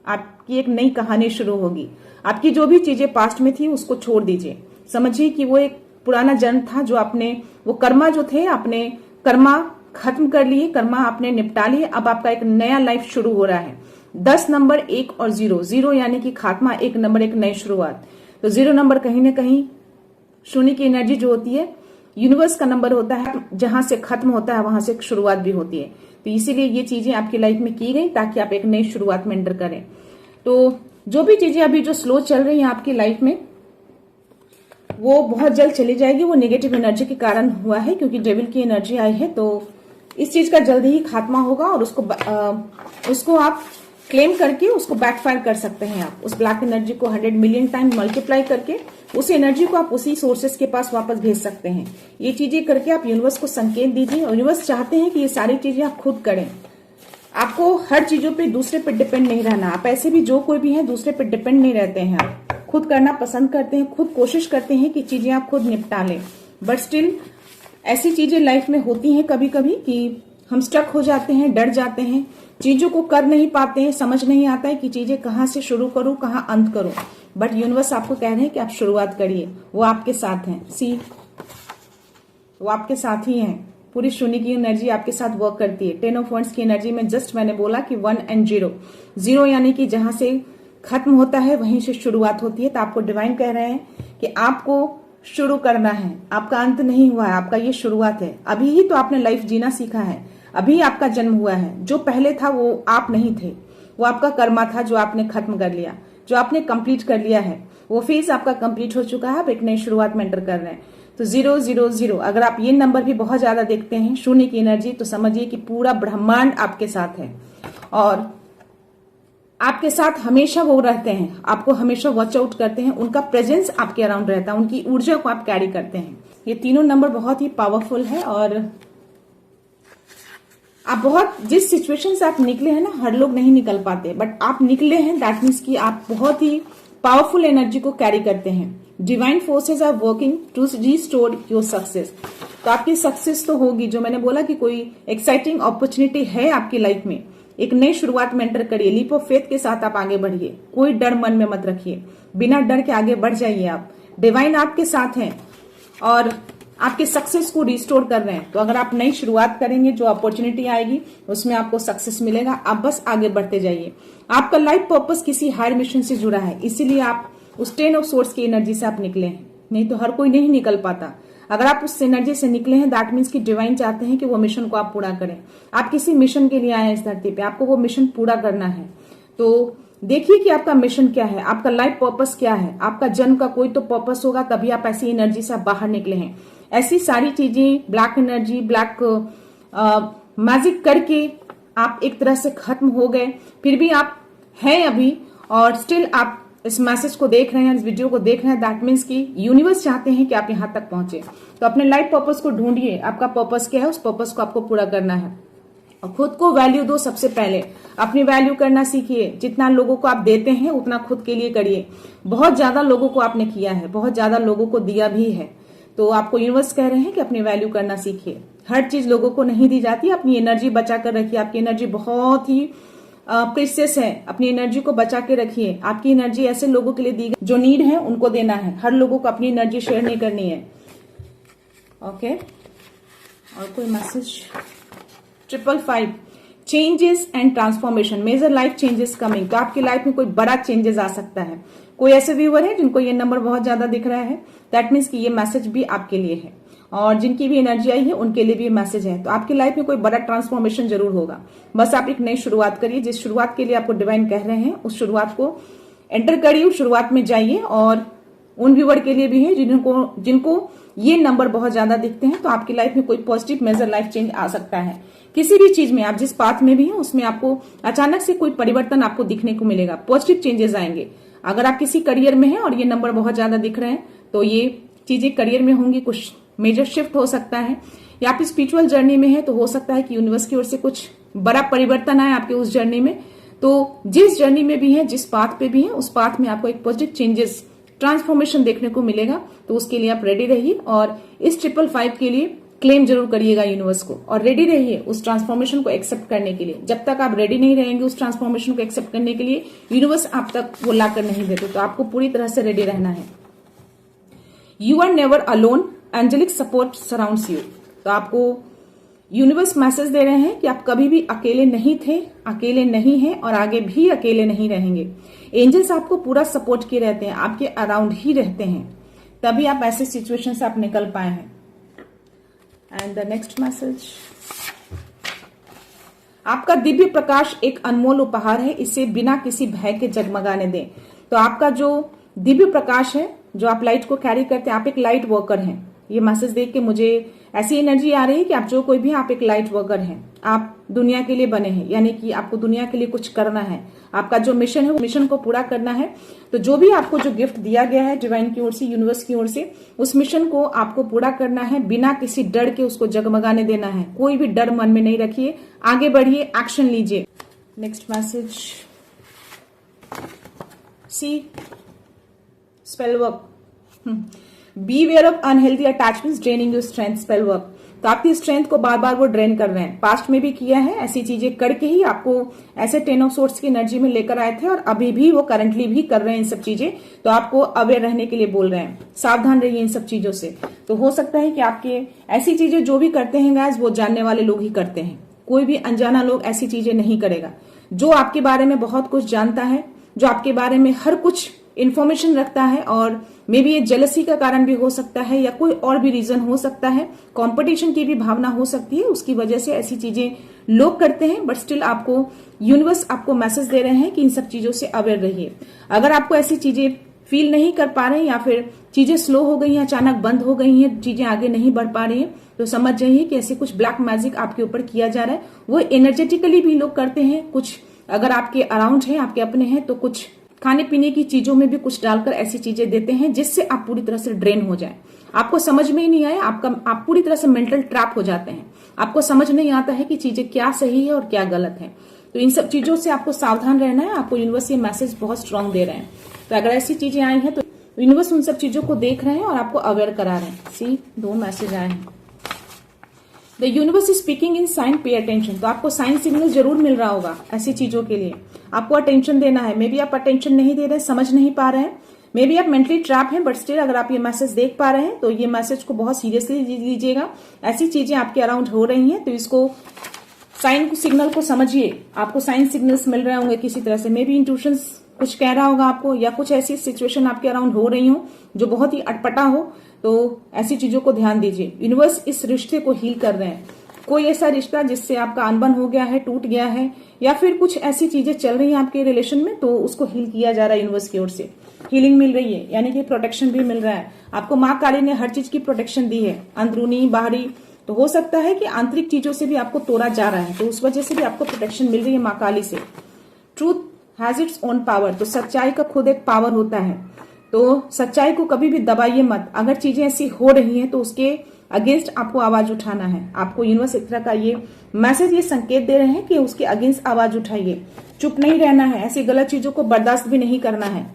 आपकी एक नई कहानी शुरू होगी। आपकी जो भी चीजें पास्ट में थी उसको छोड़ दीजिए, समझिए कि वो एक पुराना जन्म था, जो आपने वो कर्मा जो थे, आपने कर्मा खत्म कर लिए, कर्मा आपने निपटा लिए। अब आपका एक नया लाइफ शुरू हो रहा है। 10 नंबर 1 और 0, 0 यानी कि खात्मा, 1 नंबर एक नई शुरुआत। तो 0 नंबर कहीं ना कहीं शून्य की एनर्जी जो होती है, यूनिवर्स का नंबर होता है, जहां से खत्म होता है वहां से एक शुरुआत भी होती है। तो इसीलिए ये चीजें आपकी लाइफ में की गई ताकि आप एक नई शुरुआत में एंटर करें। तो जो भी चीजें अभी जो स्लो चल रही हैं आपकी लाइफ में, वो बहुत जल्द चली जाएगी। वो नेगेटिव एनर्जी के कारण हुआ है, क्योंकि डेविल की एनर्जी आई है। तो इस चीज का जल्दी ही खात्मा होगा और उसको आप क्लेम करके उसको बैकफायर कर सकते हैं। आप उस ब्लैक एनर्जी को 100 मिलियन टाइम मल्टीप्लाई करके उस एनर्जी को आप उसी सोर्सेस के पास वापस भेज सकते हैं। ये चीजें करके आप यूनिवर्स को संकेत दीजिए। यूनिवर्स चाहते हैं कि ये सारी चीजें आप खुद करें। आपको हर चीजों पे दूसरे पे डिपेंड नहीं रहना। आप ऐसे भी, जो कोई भी है, दूसरे पे डिपेंड नहीं रहते हैं। आप खुद करना पसंद करते हैं, खुद कोशिश करते हैं कि चीजें आप खुद निपटा लें। बट स्टिल ऐसी चीजें लाइफ में होती हैं कभी कभी कि हम स्टक हो जाते हैं, डर जाते हैं, चीजों को कर नहीं पाते हैं, समझ नहीं आता है कि चीजें कहाँ से शुरू करूं, कहाँ अंत करूं। बट यूनिवर्स आपको कह रहे हैं कि आप शुरुआत करिए, वो आपके साथ हैं। सी, वो आपके साथ ही हैं। पूरी शून्य की एनर्जी आपके साथ वर्क करती है। 10 ऑफ वंड्स की एनर्जी में जस्ट मैंने बोला कि 1 और 0, 0 यानी कि जहां से खत्म होता है वहीं से शुरुआत होती है। तो आपको डिवाइन कह रहे हैं कि आपको शुरू करना है, आपका अंत नहीं हुआ है, आपका ये शुरुआत है। अभी ही तो आपने लाइफ जीना सीखा है, अभी आपका जन्म हुआ है। जो पहले था वो आप नहीं थे, वो आपका कर्मा था जो आपने खत्म कर लिया, जो आपने कंप्लीट कर लिया है। वो फेज आपका कंप्लीट हो चुका है, आप एक नई शुरुआत में एंटर कर रहे हैं। तो 0 0 0, अगर आप ये नंबर भी बहुत ज्यादा देखते हैं, शून्य की एनर्जी, तो समझिए कि पूरा ब्रह्मांड आपके साथ है और आपके साथ हमेशा वो रहते हैं, आपको हमेशा वॉच आउट करते हैं। उनका प्रेजेंस आपके अराउंड रहता है, उनकी ऊर्जा को आप कैरी करते हैं। ये तीनों नंबर बहुत ही पावरफुल है और आप बहुत, जिस सिचुएशन से आप निकले हैं ना, हर लोग नहीं निकल पाते, बट आप निकले हैं, दैट मीन्स कि आप बहुत ही पावरफुल एनर्जी को कैरी करते हैं। Divine forces are working to restore your success. तो आपकी सक्सेस तो होगी। जो मैंने बोला कि कोई एक्साइटिंग अपॉर्चुनिटी है आपकी लाइफ में, एक नई शुरुआत में एंटर करिए। लीप ऑफ फेथ के साथ आप आगे बढ़िए, कोई डर मन में मत रखिए, बिना डर के आगे बढ़ जाइए। आप, डिवाइन आपके साथ हैं और आपके सक्सेस को रिस्टोर कर रहे हैं। तो अगर आप नई शुरुआत करेंगे, जो अपॉर्चुनिटी आएगी उसमें आपको सक्सेस मिलेगा। आप बस आगे बढ़ते जाइए। आपका लाइफ पर्पस किसी हायर मिशन से जुड़ा है, इसीलिए आप उस 10 ऑफ सोर्स की एनर्जी से आप निकले हैं। नहीं तो हर कोई नहीं निकल पाता। अगर आप उस एनर्जी से निकले हैं, दैट मीन्स कि डिवाइन चाहते हैं कि वो मिशन को आप पूरा करें। आप किसी मिशन के लिए आए हैं इस धरती पे, आपको वो मिशन पूरा करना है। तो देखिए कि आपका मिशन क्या है, आपका लाइफ पर्पस क्या है। आपका जन्म का कोई तो पर्पस होगा, तभी आप ऐसी एनर्जी से बाहर निकले हैं। ऐसी सारी चीजें, ब्लैक एनर्जी, ब्लैक मैजिक करके आप एक तरह से खत्म हो गए, फिर भी आप हैं अभी और स्टिल आप इस मैसेज को देख रहे हैं, इस वीडियो को देख रहे हैं। दैट मीन्स कि यूनिवर्स चाहते हैं कि आप यहां तक पहुंचे। तो अपने लाइफ पर्पस को ढूंढिए, आपका पर्पस क्या है, उस पर्पस को आपको पूरा करना है। और खुद को वैल्यू दो। सबसे पहले अपनी वैल्यू करना सीखिए। जितना लोगों को आप देते हैं उतना खुद के लिए करिए। बहुत ज्यादा लोगों को आपने किया है, बहुत ज्यादा लोगों को दिया भी है, तो आपको यूनिवर्स कह रहे हैं कि अपनी वैल्यू करना सीखिए। हर चीज लोगों को नहीं दी जाती। अपनी एनर्जी बचा कर रखिए। आपकी एनर्जी बहुत ही प्रीशियस है। अपनी एनर्जी को बचा के रखिए। आपकी एनर्जी ऐसे लोगों के लिए दी गई जो नीड है, उनको देना है। हर लोगों को अपनी एनर्जी शेयर नहीं करनी है। ओके, और कोई message? 555 changes and transformation, major life changes coming. तो आपकी लाइफ में कोई बड़ा चेंजेस आ सकता है। कोई ऐसे व्यूअर है जिनको ये नंबर बहुत ज्यादा दिख रहा है, दैट मीन्स कि ये मैसेज भी आपके लिए है। और जिनकी भी एनर्जी आई है उनके लिए भी मैसेज है। तो आपकी लाइफ में कोई बड़ा ट्रांसफॉर्मेशन जरूर होगा। बस आप एक नई शुरुआत करिए। जिस शुरुआत के लिए आपको डिवाइन कह रहे हैं उस शुरुआत को एंटर करिए, उस शुरुआत में जाइए। और उन व्यूअर के लिए भी है जिनको ये नंबर बहुत ज्यादा दिखते हैं, तो आपकी लाइफ में कोई पॉजिटिव मेजर लाइफ चेंज आ सकता है। किसी भी चीज में आप जिस पाथ में भी हैं उसमें आपको अचानक से कोई परिवर्तन आपको दिखने को मिलेगा। पॉजिटिव चेंजेस आएंगे। अगर आप किसी करियर में हैं और ये नंबर बहुत ज्यादा दिख रहे हैं तो ये चीजें करियर में होंगी। कुछ मेजर शिफ्ट हो सकता है, या आप स्पिरिचुअल जर्नी में है तो हो सकता है कि यूनिवर्स की ओर से कुछ बड़ा परिवर्तन आए आपके उस जर्नी में। तो जिस जर्नी में भी है, जिस पाथ पे भी है, उस पाथ में आपको एक पॉजिटिव चेंजेस, ट्रांसफॉर्मेशन देखने को मिलेगा। तो उसके लिए आप रेडी रहिए और इस 555 के लिए क्लेम जरूर करिएगा यूनिवर्स को, और रेडी रहिए उस ट्रांसफॉर्मेशन को एक्सेप्ट करने के लिए। जब तक आप रेडी नहीं रहेंगे उस ट्रांसफॉर्मेशन को एक्सेप्ट करने के लिए, यूनिवर्स आप तक वो लाकर नहीं देते। तो आपको पूरी तरह से रेडी रहना है। You are never alone, angelic support surrounds you. तो आपको यूनिवर्स मैसेज दे रहे हैं कि आप कभी भी अकेले नहीं थे, अकेले नहीं हैं और आगे भी अकेले नहीं रहेंगे। एंजल्स आपको पूरा सपोर्ट किए रहते हैं, आपके अराउंड ही रहते हैं, तभी आप ऐसे सिचुएशन से आप निकल पाए हैं। एंड द नेक्स्ट मैसेज, आपका दिव्य प्रकाश एक अनमोल उपहार है, इसे बिना किसी भय के जगमगाने दें। तो आपका जो दिव्य प्रकाश है, जो आप लाइट को कैरी करते हैं, आप एक लाइट वर्कर हैं। ये मैसेज देख के मुझे ऐसी एनर्जी आ रही है कि आप जो कोई भी, आप एक लाइट वर्कर हैं। आप दुनिया के लिए बने हैं, यानी कि आपको दुनिया के लिए कुछ करना है। आपका जो मिशन है वो मिशन को पूरा करना है। तो जो भी आपको जो गिफ्ट दिया गया है डिवाइन की ओर से, यूनिवर्स की ओर से, उस मिशन को आपको पूरा करना है। बिना किसी डर के उसको जगमगाने देना है। कोई भी डर मन में नहीं रखिए, आगे बढ़िए, एक्शन लीजिए। Next message, see spell work. Beware of unhealthy attachments draining your strength. Spell work, तो आपकी स्ट्रेंथ को बार बार वो ड्रेन कर रहे हैं। पास्ट में भी किया है, ऐसी चीजें करके ही आपको ऐसे 10 ऑफ सोर्ट्स की एनर्जी में लेकर आए थे, और अभी भी वो करंटली भी कर रहे हैं इन सब चीजें। तो आपको अवेयर रहने के लिए बोल रहे हैं, सावधान रहिए इन सब चीजों से। तो हो सकता है कि आपके ऐसी चीजें जो भी करते हैं गाइस, वो जानने वाले लोग ही करते हैं। कोई भी अनजाना लोग ऐसी चीजें नहीं करेगा। जो आपके बारे में बहुत कुछ जानता है, जो आपके बारे में हर कुछ इंफॉर्मेशन रखता है, और मे बी ये जेलसी का कारण भी हो सकता है, या कोई और भी रीजन हो सकता है, कंपटीशन की भी भावना हो सकती है, उसकी वजह से ऐसी चीजें लोग करते हैं। बट स्टिल आपको यूनिवर्स आपको मैसेज दे रहे हैं कि इन सब चीजों से अवेयर रहिए। अगर आपको ऐसी चीजें फील नहीं कर पा रहे हैं, या फिर चीजें स्लो हो गई हैं, अचानक बंद हो गई हैं, चीजें आगे नहीं बढ़ पा रही हैं, तो समझ जाइए कि ऐसे कुछ ब्लैक मैजिक आपके ऊपर किया जा रहा है। वो एनर्जेटिकली भी लोग करते हैं। कुछ अगर आपके अराउंड है, आपके अपने हैं, तो कुछ खाने पीने की चीजों में भी कुछ डालकर ऐसी चीजें देते हैं जिससे आप पूरी तरह से ड्रेन हो जाए। आपको समझ में ही नहीं आया, आप पूरी तरह से मेंटल ट्रैप हो जाते हैं। आपको समझ नहीं आता है कि चीजें क्या सही है और क्या गलत है। तो इन सब चीजों से आपको सावधान रहना है। आपको यूनिवर्स ये मैसेज बहुत स्ट्रांग दे रहे हैं। तो अगर ऐसी चीजें आई हैं तो यूनिवर्स उन सब चीजों को देख रहे हैं और आपको अवेयर करा रहे हैं। सी 2 मैसेज आए हैं। The universe is speaking in signs, pay attention. तो आपको साइन सिग्नल जरूर मिल रहा होगा ऐसी चीजों के लिए। आपको अटेंशन देना है। मे बी आप अटेंशन नहीं दे रहे, समझ नहीं पा रहे हैं, मे बी आप मेंटली ट्रैप हैं, बट स्टिल अगर आप ये मैसेज देख पा रहे हैं तो ये मैसेज को बहुत सीरियसली लीजिएगा। ऐसी चीजें आपके अराउंड हो रही हैं तो इसको साइन सिग्नल को समझिए। आपको साइन सिग्नल्स मिल रहे होंगे किसी तरह से। मे बी इंट्यूशंस कुछ कह रहा होगा आपको, या कुछ ऐसी सिचुएशन आपके अराउंड हो रही हो जो बहुत ही अटपटा हो। तो ऐसी चीजों को ध्यान दीजिए। यूनिवर्स इस रिश्ते को हील कर रहे हैं। कोई ऐसा रिश्ता जिससे आपका अनबन हो गया है, टूट गया है, या फिर कुछ ऐसी चीजें चल रही हैं आपके रिलेशन में, तो उसको हील किया जा रहा है यूनिवर्स की ओर से। हीलिंग मिल रही है, यानी कि प्रोटेक्शन भी मिल रहा है आपको। माँ काली ने हर चीज की प्रोटेक्शन दी है, अंदरूनी बाहरी। तो हो सकता है कि आंतरिक चीजों से भी आपको तोड़ा जा रहा है, तो उस वजह से भी आपको प्रोटेक्शन मिल रही है माँ काली से। Truth has its own power. तो सच्चाई का खुद एक पावर होता है। तो सच्चाई को कभी भी दबाइए मत। अगर चीजें ऐसी हो रही हैं तो उसके अगेंस्ट आपको आवाज उठाना है। आपको यूनिवर्स एक तरह का ये मैसेज, ये संकेत दे रहे हैं कि उसके अगेंस्ट आवाज उठाइए, चुप नहीं रहना है, ऐसी गलत चीजों को बर्दाश्त भी नहीं करना है।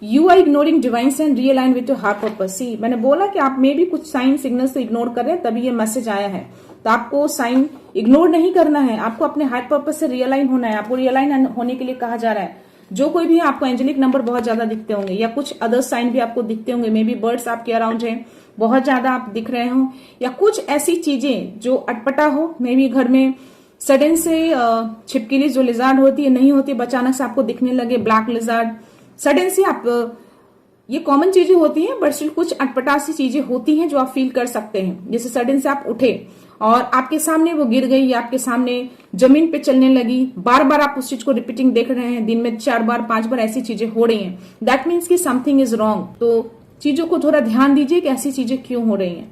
You are ignoring divine sign, realign with your heart purpose. See, मैंने बोला कि आप में भी कुछ साइन सिग्नल्स तो इग्नोर कर रहे हैं, तभी ये मैसेज आया है। तो आपको साइन इग्नोर नहीं करना है, आपको अपने हार्ट पर्पस से रियलाइन होना है। आपको रियलाइन होने के लिए कहा जा रहा है। जो कोई भी आपको एंजेलिक नंबर बहुत ज्यादा दिखते होंगे या कुछ अदर साइन भी आपको दिखते होंगे, मे बी बर्ड्स आपके अराउंड हैं, बहुत ज्यादा आप दिख रहे हो, या कुछ ऐसी चीजें जो अटपटा हो, मे बी घर में सडन से छिपकली जो लिजार्ड होती है नहीं होती, अचानक से आपको दिखने लगे ब्लैक लिजार्ड, सडन से आप, ये कॉमन चीजें होती हैं, बट स्टिल कुछ अटपटा सी चीजें होती हैं जो आप फील कर सकते हैं। जैसे सडन से आप उठे और आपके सामने वो गिर गई या आपके सामने जमीन पे चलने लगी, बार बार आप उस चीज को रिपीटिंग देख रहे हैं, दिन में 4 बार 5 बार ऐसी चीजें हो रही हैं, दैट मीन्स कि समथिंग इज रॉन्ग। तो चीजों को थोड़ा ध्यान दीजिए कि ऐसी चीजें क्यों हो रही हैं।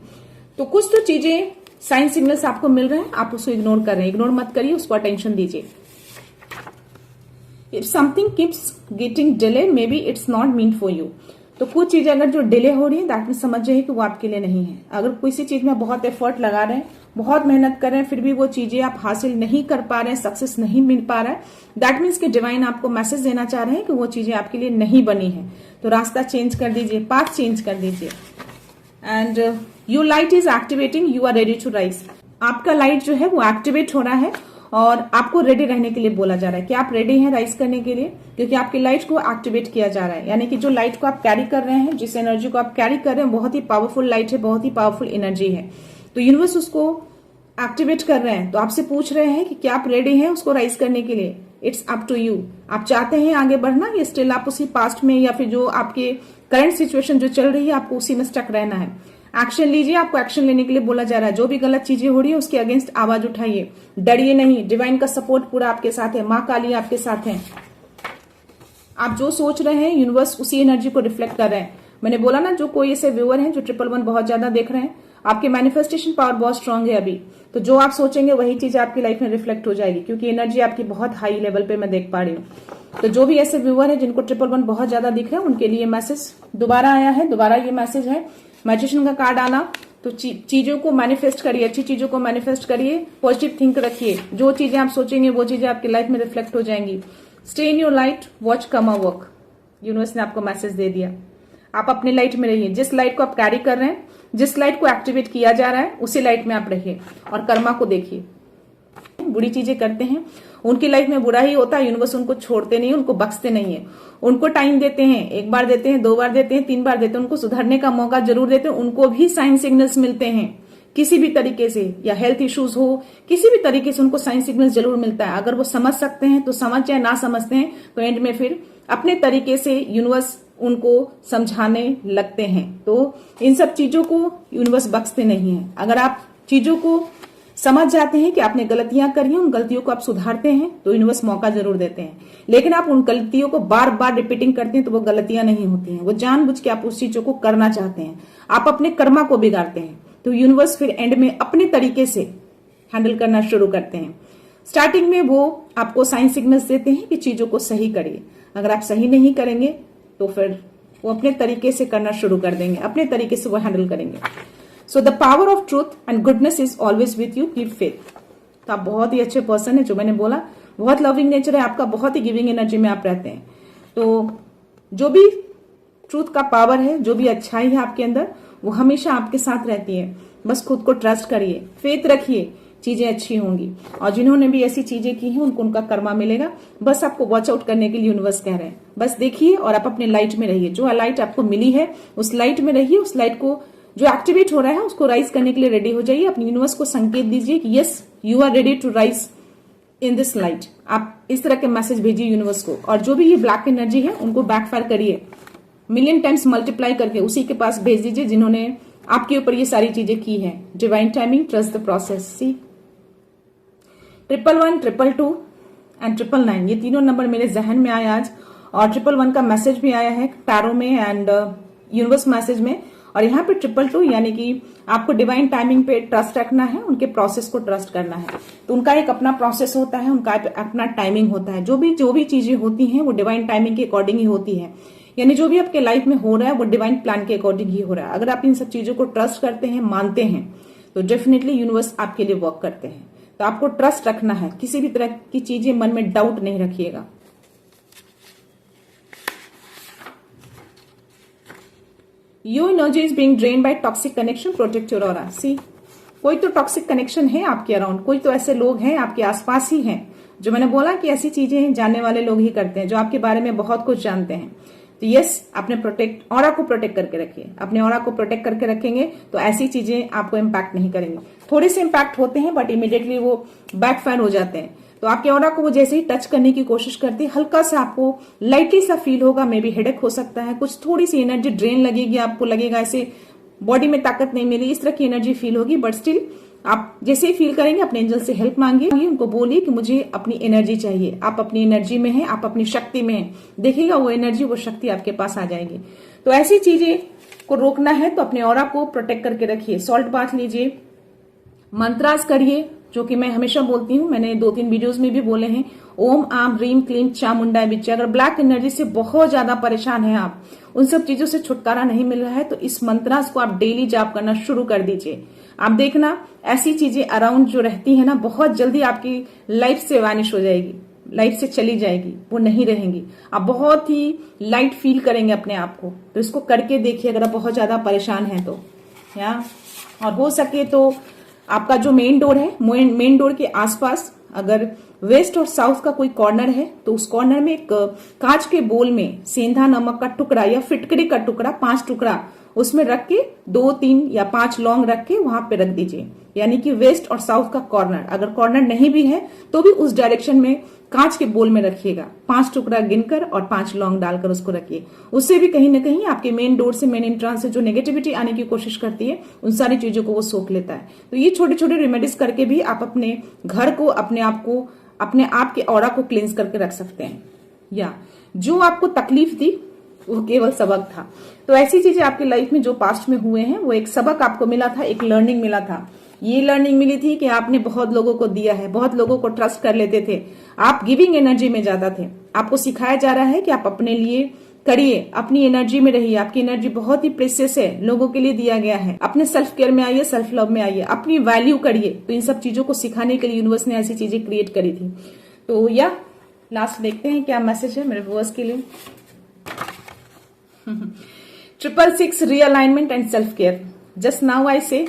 तो कुछ तो चीजें साइन सिग्नल्स आपको मिल रहे हैं, आप उसको इग्नोर कर रहे हैं, इग्नोर मत करिए, उसको अटेंशन दीजिए। If something keeps getting delay, may be it's not mean for you. तो कुछ चीजें अगर जो डिले हो रही है, दैट मीन समझ जाइए कि वो आपके लिए नहीं है। अगर किसी चीज में बहुत एफर्ट लगा रहे हैं, बहुत मेहनत कर रहे हैं, फिर भी वो चीजें आप हासिल नहीं कर पा रहे हैं, सक्सेस नहीं मिल पा रहा है, दैट मीन्स कि डिवाइन आपको मैसेज देना चाह रहे हैं कि वो चीजें आपके लिए नहीं बनी है। तो रास्ता चेंज कर दीजिए, पाथ चेंज कर दीजिए। And your light is activating, you are ready to rise. आपका लाइट जो है वो एक्टिवेट हो रहा है और आपको रेडी रहने के लिए बोला जा रहा है कि आप रेडी हैं राइज करने के लिए, क्योंकि आपकी लाइट को एक्टिवेट किया जा रहा है। यानी कि जो लाइट को आप कैरी कर रहे हैं, जिस एनर्जी को आप कैरी कर रहे हैं, बहुत ही पावरफुल लाइट है, बहुत ही पावरफुल एनर्जी है। तो यूनिवर्स उसको एक्टिवेट कर रहे हैं। तो आपसे पूछ रहे हैं कि क्या आप रेडी हैं उसको राइज करने के लिए। It's up to you. आप चाहते हैं आगे बढ़ना या स्टिल आप उसी पास्ट में या फिर जो आपके करंट सिचुएशन जो चल रही है, आपको उसी में स्टक रहना है। एक्शन लीजिए, आपको एक्शन लेने के लिए बोला जा रहा है। जो भी गलत चीजें हो रही है उसके अगेंस्ट आवाज उठाइए, डरिए नहीं। डिवाइन का सपोर्ट पूरा आपके साथ है, माँ काली आपके साथ है। आप जो सोच रहे हैं यूनिवर्स उसी एनर्जी को रिफ्लेक्ट कर रहे हैं। मैंने बोला ना, जो कोई ऐसे व्यूअर हैं जो 111 बहुत ज्यादा देख रहे हैं, आपके मैनिफेस्टेशन पावर बहुत स्ट्रांग है अभी। तो जो आप सोचेंगे वही चीज आपकी लाइफ में रिफ्लेक्ट हो जाएगी, क्योंकि एनर्जी आपकी बहुत हाई लेवल पे मैं देख पा रही हूँ। तो जो भी ऐसे व्यूअर है जिनको 111 बहुत ज्यादा दिख रहे हैं, उनके लिए मैसेज दोबारा आया है। दोबारा ये मैसेज है, मैजिशियन का कार्ड आना। तो चीजों को मैनिफेस्ट करिए, अच्छी चीजों को मैनिफेस्ट करिए, पॉजिटिव थिंक रखिए। जो चीजें आप सोचेंगे वो चीजें आपकी लाइफ में रिफ्लेक्ट हो जाएंगी। Stay in your light, watch कमा वर्क। यूनिवर्स ने आपको मैसेज दे दिया, आप अपनी लाइट में रहिए। जिस लाइट को आप कैरी कर रहे हैं, जिस लाइट को एक्टिवेट किया जा रहा है, उसी लाइट में आप रहिए और कर्मा को देखिए। बुरी चीजें करते हैं, उनकी लाइफ में बुरा ही होता है, यूनिवर्स उनको छोड़ते नहीं, उनको बख्शते नहीं है। उनको टाइम देते हैं, 1 बार देते हैं, 2 बार देते हैं, 3 बार देते हैं, उनको सुधरने का मौका जरूर देते हैं। उनको भी साइन सिग्नल्स मिलते हैं किसी भी तरीके से, या हेल्थ इश्यूज हो, किसी भी तरीके से उनको साइन सिग्नल्स जरूर मिलता है। अगर वो समझ सकते हैं तो समझ जाए, ना समझते हैं तो एंड में फिर अपने तरीके से यूनिवर्स उनको समझाने लगते हैं। तो इन सब चीजों को यूनिवर्स बख्शते नहीं है। अगर आप चीजों को समझ जाते हैं कि आपने गलतियां करी हैं, उन गलतियों को आप सुधारते हैं, तो यूनिवर्स मौका जरूर देते हैं। लेकिन आप उन गलतियों को बार बार रिपीटिंग करते हैं तो वो गलतियां नहीं होती हैं, वो जानबूझ के आप उस चीजों को करना चाहते हैं, आप अपने कर्मा को बिगाड़ते हैं। तो यूनिवर्स फिर एंड में अपने तरीके से हैंडल करना शुरू करते हैं। स्टार्टिंग में वो आपको साइन सिग्नल्स देते हैं कि चीजों को सही करिए। अगर आप सही नहीं करेंगे तो फिर वो अपने तरीके से करना शुरू कर देंगे, अपने तरीके से वो हैंडल करेंगे। So the power of truth and goodness is always with you, keep faith. तो आप बहुत ही अच्छे पर्सन है, जो मैंने बोला, बहुत लविंग नेचर है आपका, बहुत ही गिविंग एनर्जी में आप रहते हैं। तो जो भी ट्रूथ का पावर है, जो भी अच्छाई है आपके अंदर, वो हमेशा आपके साथ रहती है। बस खुद को ट्रस्ट करिए, फेथ रखिए, चीजें अच्छी होंगी। और जिन्होंने भी ऐसी चीजें की हैं उनको उनका कर्मा मिलेगा। बस आपको वॉच आउट करने के लिए यूनिवर्स कह रहे हैं। बस देखिए और आप अपने लाइट में रहिए। जो लाइट आपको मिली है उस लाइट में रहिए। उस लाइट को जो एक्टिवेट हो रहा है उसको राइज करने के लिए रेडी हो जाइए। अपने यूनिवर्स को संकेत दीजिए कि yes, you are ready to rise in this light. आप इस तरह के मैसेज भेजिए यूनिवर्स को। और जो भी ये ब्लैक एनर्जी है उनको बैकफायर करिए, मिलियन टाइम्स मल्टीप्लाई करके उसी के पास भेज दीजिए जिन्होंने आपके ऊपर ये सारी चीजें की है। Divine timing, trust the process. See 111, 222 and 999, ये तीनों नंबर मेरे जहन में आए आज। और 111 का मैसेज भी आया है टैरो में एंड यूनिवर्स मैसेज में। और यहाँ पे 222 यानी कि आपको डिवाइन टाइमिंग पे ट्रस्ट रखना है, उनके प्रोसेस को ट्रस्ट करना है। तो उनका एक अपना प्रोसेस होता है, उनका अपना टाइमिंग होता है। जो भी चीजें होती हैं वो डिवाइन टाइमिंग के अकॉर्डिंग ही होती है। यानी जो भी आपके लाइफ में हो रहा है वो डिवाइन प्लान के अकॉर्डिंग ही हो रहा है। अगर आप इन सब चीजों को ट्रस्ट करते हैं, मानते हैं, तो डेफिनेटली यूनिवर्स आपके लिए वर्क करते हैं। तो आपको ट्रस्ट रखना है, किसी भी तरह की चीजें मन में डाउट नहीं रखिएगा। Your energy is being drain by toxic connection, protect your aura. See, कोई तो टॉक्सिक कनेक्शन है आपके अराउंड, कोई तो ऐसे लोग हैं आपके आसपास ही हैं, जो मैंने बोला कि ऐसी चीजें जानने वाले लोग ही करते हैं, जो आपके बारे में बहुत कुछ जानते हैं। तो यस, अपने ऑरा को प्रोटेक्ट करके रखिए। अपने ऑरा को प्रोटेक्ट करके रखेंगे तो ऐसी चीजें आपको इम्पैक्ट नहीं करेंगे। थोड़े से इम्पैक्ट होते हैं बट इमीडिएटली वो बैकफायर हो जाते हैं। तो आपके ऑरा को वो जैसे ही टच करने की कोशिश करती है, हल्का सा आपको लाइटली सा फील होगा, मे बी हेडेक हो सकता है, कुछ थोड़ी सी एनर्जी ड्रेन लगेगी, आपको लगेगा ऐसे बॉडी में ताकत नहीं मिली, इस तरह की एनर्जी फील होगी। बट स्टिल आप जैसे ही फील करेंगे अपने एंजल से हेल्प मांगिए, उनको बोलिए कि मुझे अपनी एनर्जी चाहिए। आप अपनी एनर्जी में हैं, आप अपनी शक्ति में हैं, देखिएगा वो एनर्जी, वो शक्ति आपके पास आ जाएगी। तो ऐसी चीजें को रोकना है तो अपने ऑरा को प्रोटेक्ट करके रखिए। सॉल्ट बाथ लीजिए, मंत्रास करिए, जो कि मैं हमेशा बोलती हूँ, मैंने 2-3 वीडियोस में भी बोले हैं। ओम आम ह्रीम क्लीम चामुंडा विच्चे। अगर ब्लैक एनर्जी से बहुत ज्यादा परेशान है आप, उन सब चीजों से छुटकारा नहीं मिल रहा है, तो इस मंत्रास को आप डेली जाप करना शुरू कर दीजिए। आप देखना ऐसी चीजें अराउंड जो रहती है ना, बहुत जल्दी आपकी लाइफ से वैनिश हो जाएगी, लाइफ से चली जाएगी, वो नहीं रहेंगी। आप बहुत ही लाइट फील करेंगे अपने आप को। तो इसको करके देखिए अगर आप बहुत ज्यादा परेशान हैं तो। और हो सके तो आपका जो मेन डोर है, मेन डोर के आसपास अगर वेस्ट और साउथ का कोई कॉर्नर है तो उस कॉर्नर में एक कांच के बोल में सेंधा नमक का टुकड़ा या फिटकरी का टुकड़ा, 5 टुकड़ा उसमें रख के 2-3 या 5 लौंग रख के वहां पे रख दीजिए। यानी कि वेस्ट और साउथ का कॉर्नर, अगर कॉर्नर नहीं भी है तो भी उस डायरेक्शन में कांच के बोल में रखिएगा। 5 टुकड़ा गिनकर और 5 लौंग डालकर उसको रखिए। उससे भी कहीं ना कहीं आपके मेन डोर से, मेन एंट्रेंस से जो नेगेटिविटी आने की कोशिश करती है, उन सारी चीजों को वो सोख लेता है। तो ये छोटे छोटे रेमेडीज करके भी आप अपने घर को, अपने आप को, अपने आप के ऑरा को क्लींस करके रख सकते हैं। या जो आपको तकलीफ थी वो केवल सबक था। तो ऐसी चीजें आपकी लाइफ में जो पास्ट में हुए हैं, वो एक सबक आपको मिला था, एक लर्निंग मिला था। ये लर्निंग मिली थी कि आपने बहुत लोगों को दिया है, बहुत लोगों को ट्रस्ट कर लेते थे, आप गिविंग एनर्जी में ज्यादा थे। आपको सिखाया जा रहा है कि आप अपने लिए करिए, अपनी एनर्जी में रहिए। आपकी एनर्जी बहुत ही प्रेशियस है, लोगों के लिए दिया गया है। अपने सेल्फ केयर में आइए, सेल्फ लव में आइए, अपनी वैल्यू करिए। तो इन सब चीजों को सिखाने के लिए यूनिवर्स ने ऐसी चीजें क्रिएट करी थी। तो या लास्ट देखते हैं क्या मैसेज है मेरे व्यूअर्स के लिए। 666 realignment and self care. Just now I से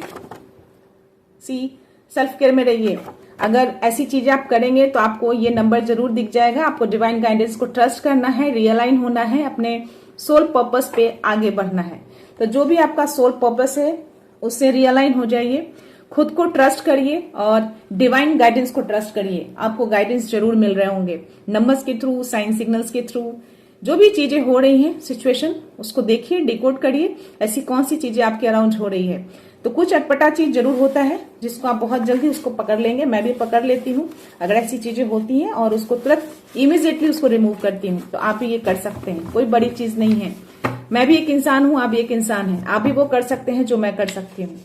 सेल्फ केयर में रहिए। अगर ऐसी चीजें आप करेंगे तो आपको ये नंबर जरूर दिख जाएगा। आपको डिवाइन गाइडेंस को ट्रस्ट करना है, रियलाइन होना है, अपने सोल पर्पस पे आगे बढ़ना है। तो जो भी आपका सोल पर्पस है उससे रियलाइन हो जाइए, खुद को ट्रस्ट करिए और डिवाइन गाइडेंस को ट्रस्ट करिए। आपको गाइडेंस जरूर मिल रहे होंगे, नंबर्स के थ्रू, साइन सिग्नल्स के थ्रू। जो भी चीजें हो रही हैं, सिचुएशन, उसको देखिए, डिकोड करिए, ऐसी कौन सी चीजें आपके अराउंड हो रही है। तो कुछ अटपटा चीज जरूर होता है जिसको आप बहुत जल्दी उसको पकड़ लेंगे। मैं भी पकड़ लेती हूँ अगर ऐसी चीजें होती हैं, और उसको तुरंत इमीडिएटली उसको रिमूव करती हूँ। तो आप भी ये कर सकते हैं, कोई बड़ी चीज नहीं है। मैं भी एक इंसान हूँ, आप भी एक इंसान है, आप भी वो कर सकते हैं जो मैं कर सकती हूँ।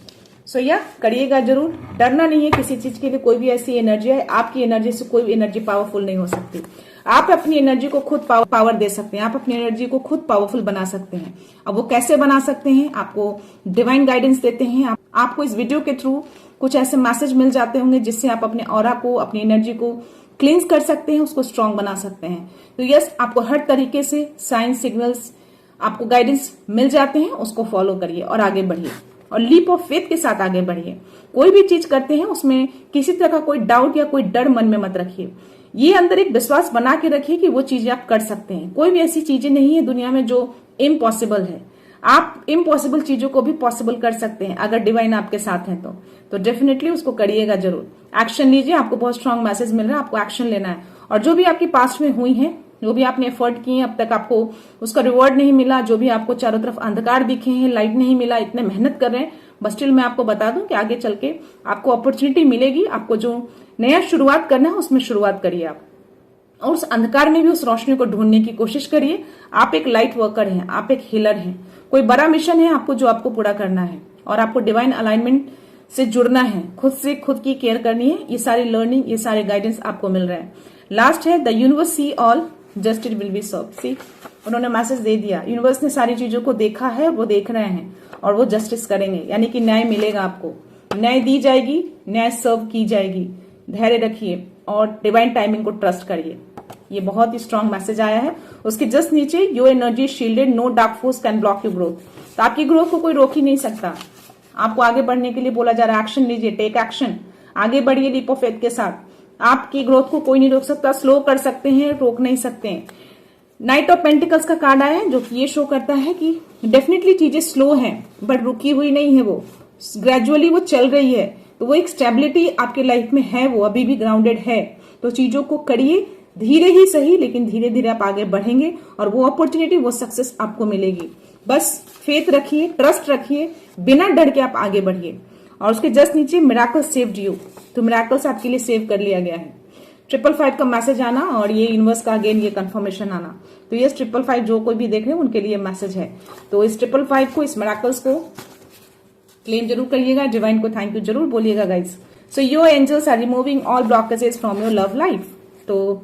सो या करिएगा जरूर, डरना नहीं है किसी चीज के लिए। कोई भी ऐसी एनर्जी है, आपकी एनर्जी से कोई भी एनर्जी पावरफुल नहीं हो सकती। आप अपनी एनर्जी को खुद पावर दे सकते हैं, आप अपनी एनर्जी को खुद पावरफुल बना सकते हैं। अब वो कैसे बना सकते हैं, आपको डिवाइन गाइडेंस देते हैं। आपको इस वीडियो के थ्रू कुछ ऐसे मैसेज मिल जाते होंगे जिससे आप अपने ऑरा को, अपनी एनर्जी को क्लींस कर सकते हैं, उसको स्ट्रांग बना सकते हैं। तो यस, आपको हर तरीके से साइन सिग्नल्स, आपको गाइडेंस मिल जाते हैं, उसको फॉलो करिए और आगे बढ़िए, और लीप ऑफ फेथ के साथ आगे बढ़िए। कोई भी चीज करते हैं उसमें किसी तरह का कोई डाउट या कोई डर मन में मत रखिए। ये अंदर एक विश्वास बना के रखिए कि वो चीजें आप कर सकते हैं। कोई भी ऐसी चीजें नहीं है दुनिया में जो इम्पॉसिबल है। आप इम्पॉसिबल चीजों को भी पॉसिबल कर सकते हैं अगर डिवाइन आपके साथ है तो डेफिनेटली उसको करिएगा जरूर। एक्शन लीजिए, आपको बहुत स्ट्रांग मैसेज मिल रहा है, आपको एक्शन लेना है। और जो भी आपकी पास्ट में हुई है, जो भी आपने एफर्ट किए, अब तक आपको उसका रिवॉर्ड नहीं मिला, जो भी आपको चारों तरफ अंधकार दिखे हैं, लाइट नहीं मिला, इतने मेहनत कर रहे हैं, बस स्टिल मैं आपको बता दूं कि आगे चल के आपको अपॉर्चुनिटी मिलेगी। आपको जो नया शुरुआत करना है उसमें शुरुआत करिए आप, और उस अंधकार में भी उस रोशनी को ढूंढने की कोशिश करिए। आप एक लाइट वर्कर हैं, आप एक हीलर हैं। कोई बड़ा मिशन है आपको जो आपको पूरा करना है, और आपको डिवाइन अलाइनमेंट से जुड़ना है, खुद से खुद की केयर करनी है। ये सारी लर्निंग, ये सारे गाइडेंस आपको मिल रहे हैं। लास्ट है the universe see all, just it will be serve. See उन्होंने मैसेज दे दिया, यूनिवर्स ने सारी चीजों को देखा है, वो देख रहे हैं और वो जस्टिस करेंगे, यानी कि न्याय मिलेगा आपको, न्याय दी जाएगी, न्याय सर्व की जाएगी। धैर्य रखिए और डिवाइन टाइमिंग को ट्रस्ट करिए। ये बहुत ही स्ट्रांग मैसेज आया है। उसके जस्ट नीचे your energy shielded, no dark force can block your growth. तो आपकी ग्रोथ को कोई रोक ही नहीं सकता। आपको आगे बढ़ने के लिए बोला जा रहा है, एक्शन लीजिए, टेक एक्शन, आगे बढ़िए लीप ऑफ फेथ के साथ। आपकी ग्रोथ को कोई नहीं रोक सकता, स्लो कर सकते हैं, रोक नहीं सकते हैं। नाइट ऑफ पेंटिकल्स का कार्ड आया है जो कि ये शो करता है कि डेफिनेटली चीजें स्लो हैं, बट रुकी हुई नहीं है, वो ग्रेजुअली वो चल रही है। तो वो एक स्टेबिलिटी आपके लाइफ में है, वो अभी भी ग्राउंडेड है। तो चीजों को करिए, धीरे ही सही, लेकिन धीरे धीरे आप आगे बढ़ेंगे और वो अपॉर्चुनिटी, वो सक्सेस आपको मिलेगी। बस फेथ रखिए, ट्रस्ट रखिए, बिना डर के आप आगे बढ़िए। और उसके जस्ट नीचे मिराकल सेव्ड यू, तो मिराकल्स आपके लिए सेव कर लिया गया है। 555 का मैसेज आना और ये यूनिवर्स का अगेन ये कंफर्मेशन आना। तो ये 555 जो कोई भी देख रहे हैं उनके लिए मैसेज है। तो इस 555 को, इस मिराकल्स को क्लेम जरूर करिएगा, डिवाइन को थैंक यू जरूर बोलिएगा guys. So your angels are removing all blockages from your love life. तो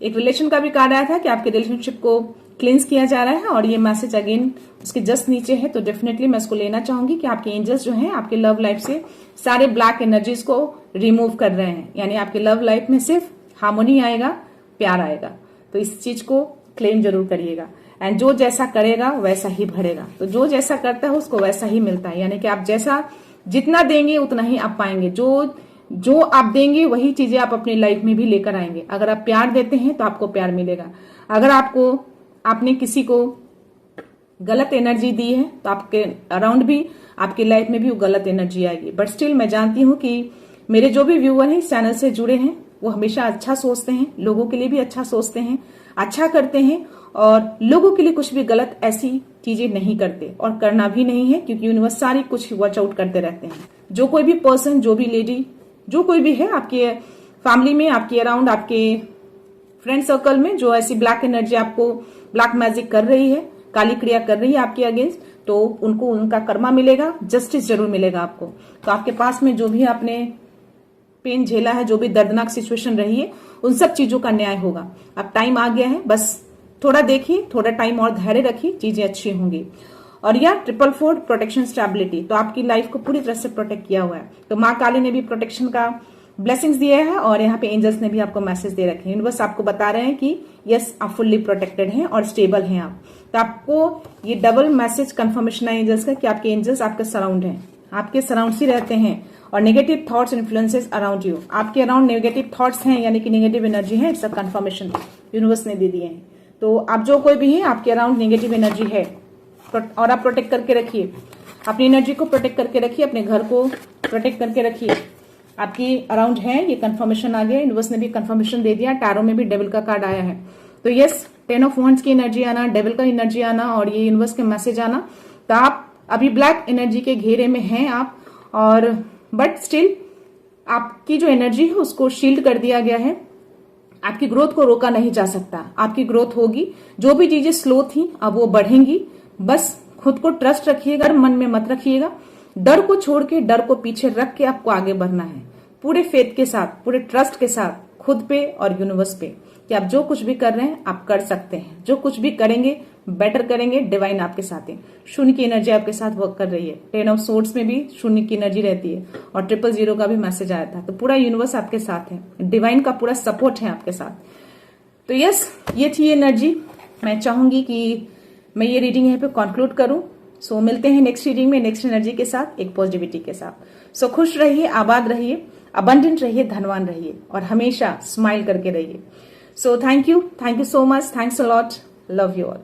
एक रिलेशन का भी कार्ड आया था कि आपके रिलेशनशिप को क्लींस किया जा रहा है और ये मैसेज अगेन उसके जस्ट नीचे है। तो डेफिनेटली मैं इसको लेना चाहूंगी कि आपके एंजल्स जो हैं आपके लव लाइफ से सारे ब्लैक एनर्जीज को रिमूव कर रहे हैं, यानी आपके लव लाइफ में सिर्फ हार्मोनी आएगा, प्यार आएगा। तो इस चीज को क्लेम जरूर करिएगा। एंड जो जैसा करेगा वैसा ही भरेगा। तो जो जैसा करता है उसको वैसा ही मिलता है, यानी कि आप जैसा जितना देंगे उतना ही आप पाएंगे। जो आप देंगे वही चीजें आप अपनी लाइफ में भी लेकर आएंगे। अगर आप प्यार देते हैं तो आपको प्यार मिलेगा। अगर आपने किसी को गलत एनर्जी दी है तो आपके अराउंड भी, आपकी लाइफ में भी वो गलत एनर्जी आएगी। बट स्टिल मैं जानती हूं कि मेरे जो भी व्यूअर हैं इस चैनल से जुड़े हैं वो हमेशा अच्छा सोचते हैं, लोगों के लिए भी अच्छा सोचते हैं, अच्छा करते हैं और लोगों के लिए कुछ भी गलत ऐसी चीजें नहीं करते और करना भी नहीं है, क्योंकि यूनिवर्स सारी कुछ वॉच आउट करते रहते हैं। जो कोई भी पर्सन, जो भी लेडी, जो कोई भी है आपके फैमिली में, आपके अराउंड, आपके फ्रेंड सर्कल में जो ऐसी ब्लैक एनर्जी आपको ब्लैक मैजिक कर रही है, काली क्रिया कर रही है आपके अगेंस्ट, तो उनको उनका कर्मा मिलेगा, जस्टिस जरूर मिलेगा आपको। तो आपके पास में जो भी आपने पेन झेला है, जो भी दर्दनाक सिचुएशन रही है, उन सब चीजों का न्याय होगा। अब टाइम आ गया है, बस थोड़ा देखिए, थोड़ा टाइम और धैर्य रखिए, चीजें अच्छी होंगी। और या 444 प्रोटेक्शन स्टेबिलिटी, तो आपकी लाइफ को पूरी तरह से प्रोटेक्ट किया हुआ है। तो माँ काली ने भी प्रोटेक्शन का ब्लेसिंग्स दिया है और यहाँ पे एंजल्स ने भी आपको मैसेज दे रखे हैं। यूनिवर्स आपको बता रहे हैं कि यस, आप फुल्ली प्रोटेक्टेड हैं और स्टेबल हैं आप। तो आपको ये डबल मैसेज कंफर्मेशन है एंजल्स का कि आपके एंजल्स आपके सराउंड हैं, आपके सराउंड ही रहते हैं। और negative thoughts influences around you, आपके अराउंड नेगेटिव थॉट्स हैं, यानी कि नेगेटिव एनर्जी है, इट्स अ कंफर्मेशन यूनिवर्स ने दे दिए हैं। तो आप जो कोई भी है, आपके अराउंड नेगेटिव एनर्जी है और आप प्रोटेक्ट करके रखिए, अपनी एनर्जी को प्रोटेक्ट करके रखिए, अपने घर को प्रोटेक्ट करके रखिए। आपकी अराउंड है, ये कंफर्मेशन आ गया, यूनिवर्स ने भी कंफर्मेशन दे दिया। टैरो में भी डेविल का कार्ड आया है। तो यस, 10 ऑफ वॉन्ड्स की एनर्जी आना, डेविल का एनर्जी आना और ये यूनिवर्स के मैसेज आना। तो आप अभी ब्लैक एनर्जी के घेरे में हैं आप, और बट स्टिल आपकी जो एनर्जी है उसको शील्ड कर दिया गया है। आपकी ग्रोथ को रोका नहीं जा सकता, आपकी ग्रोथ होगी। जो भी चीजें स्लो थी अब वो बढ़ेंगी। बस खुद को ट्रस्ट रखिएगा, मन में मत रखिएगा। डर को छोड़ के, डर को पीछे रख के आपको आगे बढ़ना है, पूरे फेथ के साथ, पूरे ट्रस्ट के साथ, खुद पे और यूनिवर्स पे, कि आप जो कुछ भी कर रहे हैं आप कर सकते हैं। जो कुछ भी करेंगे बेटर करेंगे, डिवाइन आपके साथ है। शून्य की एनर्जी आपके साथ वर्क कर रही है। 10 ऑफ सोर्ड्स में भी शून्य की एनर्जी रहती है और 000 का भी मैसेज आया था। तो पूरा यूनिवर्स आपके साथ है, डिवाइन का पूरा सपोर्ट है आपके साथ। तो यस, ये थी एनर्जी। मैं चाहूंगी कि मैं ये रीडिंग यहाँ पे कंक्लूड करूं। सो मिलते हैं नेक्स्ट रीडिंग में, नेक्स्ट एनर्जी के साथ, एक पॉजिटिविटी के साथ। सो खुश रहिए, आबाद रहिए, अबंडेंट रहिए, धनवान रहिए और हमेशा स्माइल करके रहिए। So thank you so much, thanks a lot, love you all.